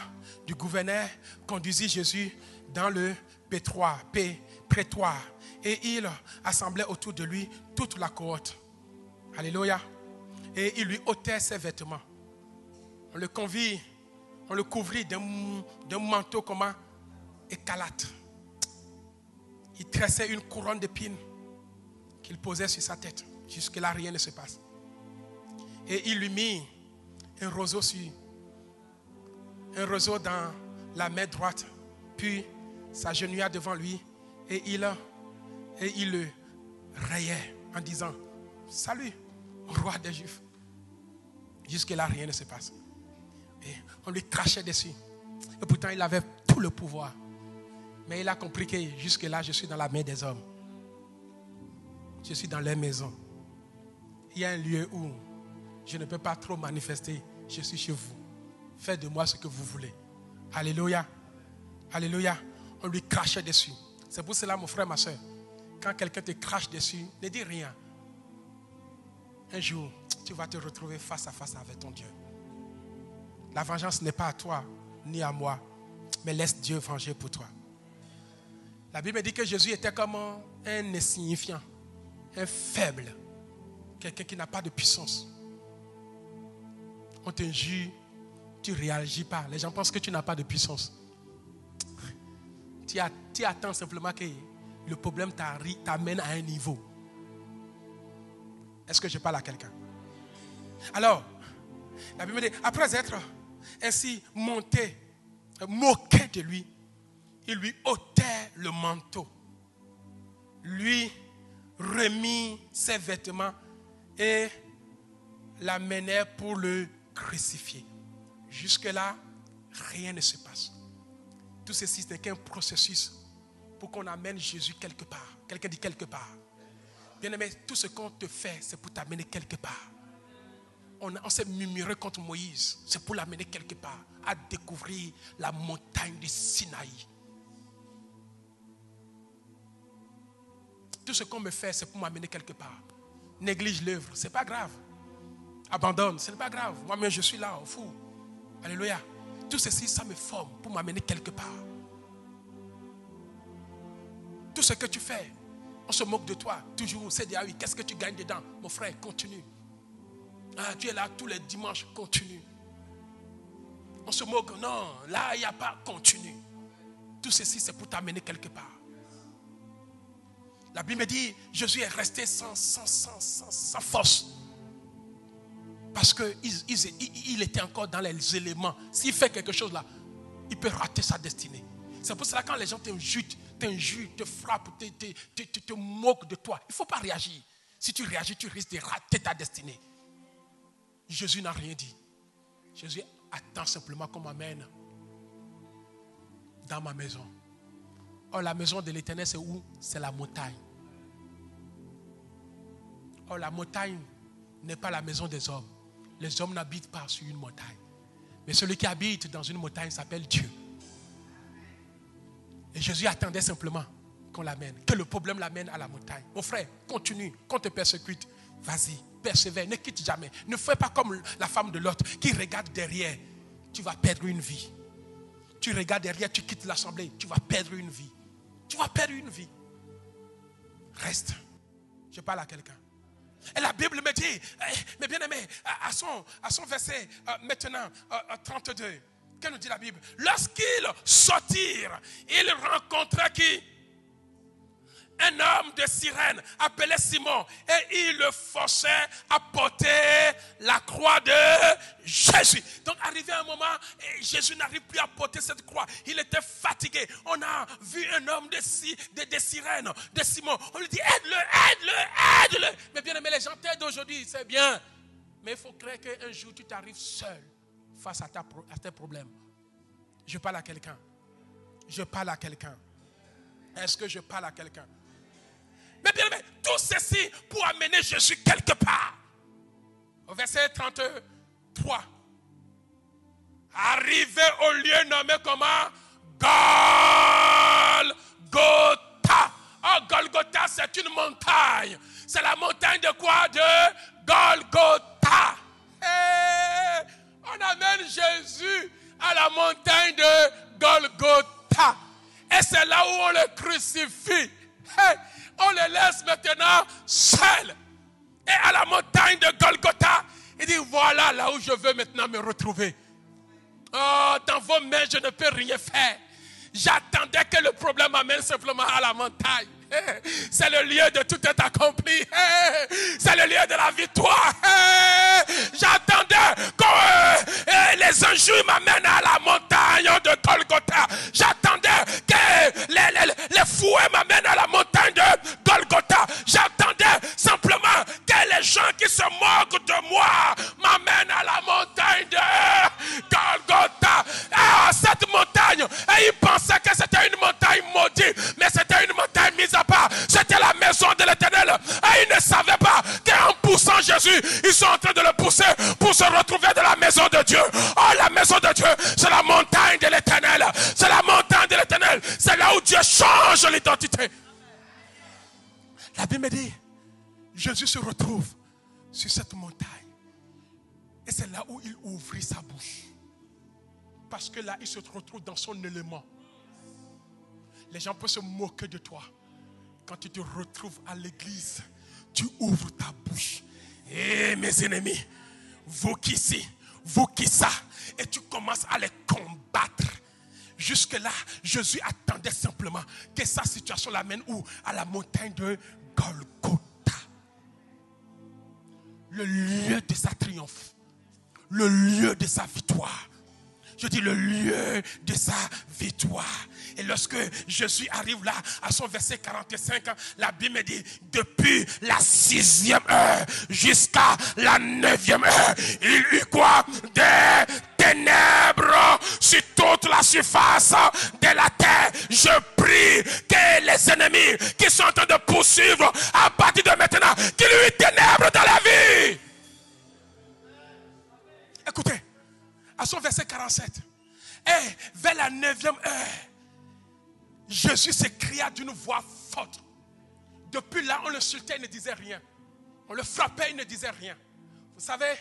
du gouverneur conduisirent Jésus dans le prétoire. Et ils assemblaient autour de lui toute la cohorte. Alléluia. Et ils lui ôtaient ses vêtements. On le couvrit d'un manteau comment? Écarlate. Il tressait une couronne d'épines qu'il posait sur sa tête. Jusque-là, rien ne se passe. Et il lui mit un roseau dans la main droite. Puis s'agenouilla devant lui et il le rayait en disant, salut, roi des Juifs. Jusque-là, rien ne se passe. Et on lui crachait dessus. Et pourtant, il avait tout le pouvoir. Mais il a compris que jusque-là, je suis dans la main des hommes. Je suis dans leur maison. Il y a un lieu où je ne peux pas trop manifester. Je suis chez vous. Faites de moi ce que vous voulez. Alléluia. Alléluia. On lui crachait dessus. C'est pour cela, mon frère, ma soeur, quand quelqu'un te crache dessus, ne dis rien. Un jour, tu vas te retrouver face à face avec ton Dieu. La vengeance n'est pas à toi, ni à moi, mais laisse Dieu venger pour toi. La Bible dit que Jésus était comme un insignifiant, un faible, quelqu'un qui n'a pas de puissance. On t'injure, tu ne réagis pas. Les gens pensent que tu n'as pas de puissance. Tu attends simplement que le problème t'amène à un niveau. Est-ce que je parle à quelqu'un? Alors, la Bible dit, après être ainsi moqué de lui, il lui ôtait le manteau, lui remit ses vêtements et l'amenaient pour le crucifier. Jusque-là, rien ne se passe. Tout ceci n'est qu'un processus pour qu'on amène Jésus quelque part. Quelqu'un dit quelque part. Bien-aimé, tout ce qu'on te fait, c'est pour t'amener quelque part. On s'est murmuré contre Moïse. C'est pour l'amener quelque part. À découvrir la montagne du Sinaï. Tout ce qu'on me fait, c'est pour m'amener quelque part. Néglige l'œuvre, c'est pas grave. Abandonne, ce n'est pas grave. Moi-même, je suis là, au fou. Alléluia. Tout ceci, ça me forme pour m'amener quelque part. Tout ce que tu fais, on se moque de toi. Toujours, c'est dit, ah oui, qu'est-ce que tu gagnes dedans? Mon frère, continue. Ah, tu es là tous les dimanches, continue. On se moque, non, là, il n'y a pas, continue. Tout ceci, c'est pour t'amener quelque part. La Bible me dit, Jésus est resté sans force. Parce qu'il était encore dans les éléments. S'il fait quelque chose là, il peut rater sa destinée. C'est pour cela que quand les gens t'injurent, te frappent, te moquent de toi, il ne faut pas réagir. Si tu réagis, tu risques de rater ta destinée. Jésus n'a rien dit. Jésus attend simplement qu'on m'amène dans ma maison. Or, la maison de l'Éternel, c'est où? C'est la montagne. Or, la montagne n'est pas la maison des hommes. Les hommes n'habitent pas sur une montagne. Mais celui qui habite dans une montagne s'appelle Dieu. Et Jésus attendait simplement qu'on l'amène, que le problème l'amène à la montagne. Mon frère, continue, qu'on te persécute. Vas-y, persévère, ne quitte jamais. Ne fais pas comme la femme de l'autre qui regarde derrière. Tu vas perdre une vie. Tu regardes derrière, tu quittes l'assemblée, tu vas perdre une vie. Tu vas perdre une vie. Reste. Je parle à quelqu'un. Et la Bible me dit, mais bien aimé, à son verset maintenant 32, qu'est-ce nous dit la Bible? Lorsqu'ils sortirent, ils rencontraient qui? Un homme de Cyrène appelé Simon, et il le forçait à porter la croix de Jésus. Donc arrivé un moment, Jésus n'arrive plus à porter cette croix. Il était fatigué. On a vu un homme de Cyrène, de Simon. On lui dit aide-le. Mais bien aimé, les gens t'aident aujourd'hui, c'est bien. Mais il faut croire qu'un jour tu t'arrives seul face à tes problèmes. Je parle à quelqu'un. Est-ce que je parle à quelqu'un? Mais bien aimé, tout ceci pour amener Jésus quelque part. Au verset 33. Arrivé au lieu nommé comment? Golgotha. Oh, Golgotha, c'est une montagne. C'est la montagne de quoi? De Golgotha. Et on amène Jésus à la montagne de Golgotha. Et c'est là où on le crucifie. Hey, on le laisse maintenant seul. Et à la montagne de Golgotha, il dit, voilà là où je veux maintenant me retrouver. Oh, dans vos mains, je ne peux rien faire. J'attendais que le problème m'amène simplement à la montagne. C'est le lieu de tout être accompli. C'est le lieu de la victoire. J'attendais que les injures m'amènent à la montagne de Golgotha. J'attendais que les fouets m'amènent à la montagne de Golgotha. J'attendais simplement que les gens qui se moquent de moi m'amènent à la montagne de Golgotha. Ah, cette montagne, et ils pensaient que c'était une montagne maudite, mais c'était une montagne mise à part. C'était la maison de l'Éternel. Et ils ne savaient pas qu'en poussant Jésus, ils sont en train de le pousser pour se retrouver dans la maison de Dieu. Oh, la maison de Dieu, c'est la montagne de l'Éternel. C'est la montagne de l'Éternel. C'est là où Dieu change l'identité. La Bible me dit, Jésus se retrouve sur cette montagne. Et c'est là où il ouvrit sa bouche. Parce que là, il se retrouve dans son élément. Les gens peuvent se moquer de toi. Quand tu te retrouves à l'église, tu ouvres ta bouche. Et mes ennemis, vous qui ici, vous qui ça, et tu commences à les combattre. Jusque-là, Jésus attendait simplement que sa situation l'amène où? À la montagne de Golgotha. Le lieu de sa triomphe. Le lieu de sa victoire. Je dis le lieu de sa victoire. Et lorsque Jésus arrive là, à son verset 45, la Bible me dit, depuis la 6e heure jusqu'à la 9e heure, il eut quoi? Des ténèbres sur toute la surface de la terre. Je prie que les ennemis qui sont en train de poursuivre à partir de maintenant, qu'il y ait ténèbres dans la vie. Écoutez, à son verset 47, et vers la 9e heure, Jésus s'écria d'une voix forte. Depuis là, on l'insultait, il ne disait rien. On le frappait, il ne disait rien. Vous savez,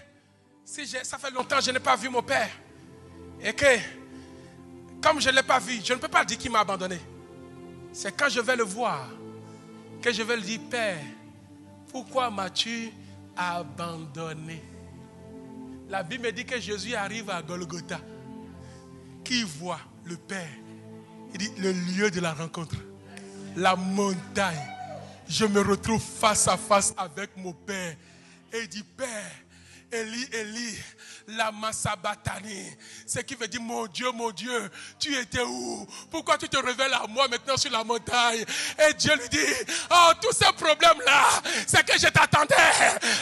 ça fait longtemps que je n'ai pas vu mon père. Et que, comme je ne l'ai pas vu, je ne peux pas dire qu'il m'a abandonné. C'est quand je vais le voir que je vais lui dire, Père, pourquoi m'as-tu abandonné? La Bible me dit que Jésus arrive à Golgotha. Qui voit le Père? Il dit, le lieu de la rencontre, la montagne. Je me retrouve face à face avec mon Père. Et il dit, Père, Eli, Eli, lama sabachthani. Ce qui veut dire, mon Dieu, tu étais où? Pourquoi tu te révèles à moi maintenant sur la montagne? Et Dieu lui dit, oh, tous ces problèmes-là, c'est que je t'attendais.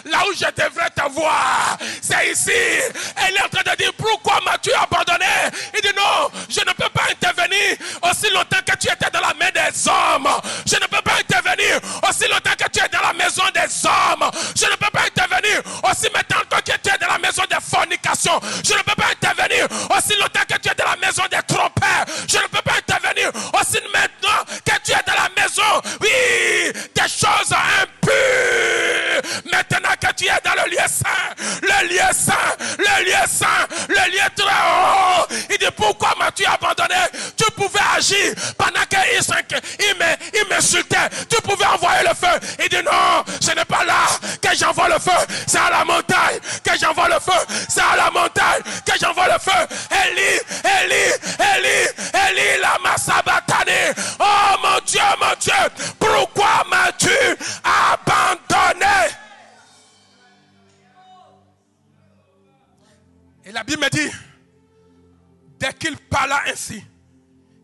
Là où je devrais te voir, c'est ici. Elle est en train de dire, pourquoi m'as-tu abandonné? Il dit, non, je ne peux pas intervenir aussi longtemps que tu étais dans la main des hommes. Je ne peux pas intervenir aussi longtemps que tu es dans la maison des hommes. Je ne peux pas intervenir aussi maintenant que tu es dans la maison des fornications. Je ne peux pas intervenir aussi longtemps que tu es dans la maison des trompeurs. Je ne peux pas intervenir aussi maintenant que tu es dans la maison, oui, des choses impures. Maintenant que tu es dans le lieu saint, le lieu saint, le lieu saint, le lieu très haut. Il dit, pourquoi m'as-tu abandonné? Tu pouvais agir pendant qu'il m'insultait. Tu pouvais envoyer le feu. Il dit, non, ce n'est pas là que j'envoie le feu. C'est à la montagne que j'envoie le feu. C'est à la montagne que j'envoie le feu. Eli, Eli, Eli, Eli, lama sabachthani. Oh mon Dieu, pourquoi m'as-tu abandonné? Et la Bible me dit, dès qu'il parla ainsi,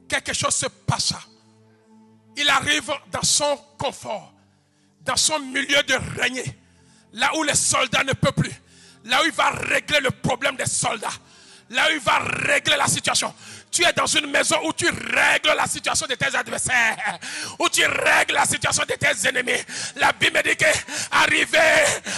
quelque chose se passa. Il arrive dans son confort, dans son milieu de régner, là où les soldats ne peuvent plus, là où il va régler le problème des soldats, là où il va régler la situation. Tu es dans une maison où tu règles la situation de tes adversaires, où tu règles la situation de tes ennemis. La Bible dit qu'arrivé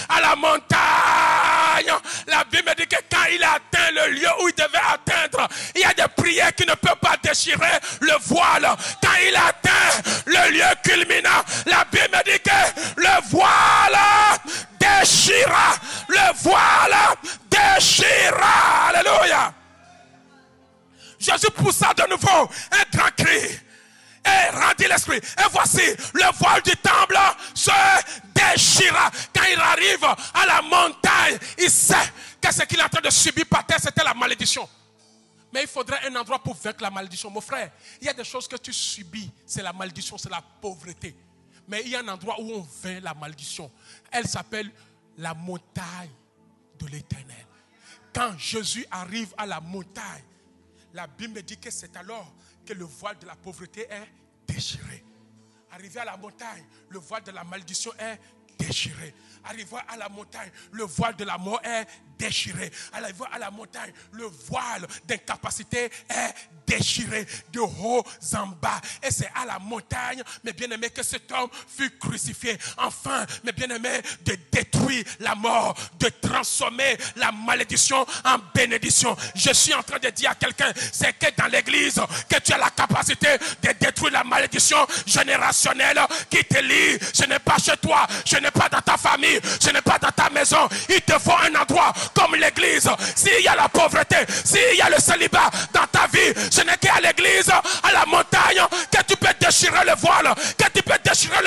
à la montagne, la Bible dit que quand il a atteint le lieu où il devait atteindre, il y a des prières qui ne peuvent pas déchirer le voile. Quand il atteint le lieu culminant, la Bible dit que le voile déchira. Le voile déchira. Alléluia. Jésus poussa de nouveau un grand cri et rendit l'esprit. Et voici, le voile du temple se déchira. Quand il arrive à la montagne, il sait que ce qu'il est en train de subir par terre, c'était la malédiction. Mais il faudrait un endroit pour vaincre la malédiction. Mon frère, il y a des choses que tu subis, c'est la malédiction, c'est la pauvreté. Mais il y a un endroit où on vainc la malédiction. Elle s'appelle la montagne de l'Éternel. Quand Jésus arrive à la montagne, la Bible me dit que c'est alors que le voile de la pauvreté est déchiré. Arrivé à la montagne, le voile de la malédiction est déchiré. Arrivé à la montagne, le voile de la mort est déchiré. Arrivé à la montagne, le voile d'incapacité est déchiré de haut en bas. Et c'est à la montagne, mes bien-aimés, que cet homme fut crucifié. Enfin, mes bien-aimés, de détruire la mort, de transformer la malédiction en bénédiction. Je suis en train de dire à quelqu'un, c'est que dans l'église, que tu as la capacité de détruire la malédiction générationnelle qui te lie. Ce n'est pas chez toi, ce n'est pas dans ta famille, ce n'est pas dans ta maison. Il te faut un endroit comme l'église. S'il y a la pauvreté, s'il y a le célibat dans ta vie, ce n'est qu'à l'église, à la montagne, que tu peux déchirer le voile, que tu peux déchirer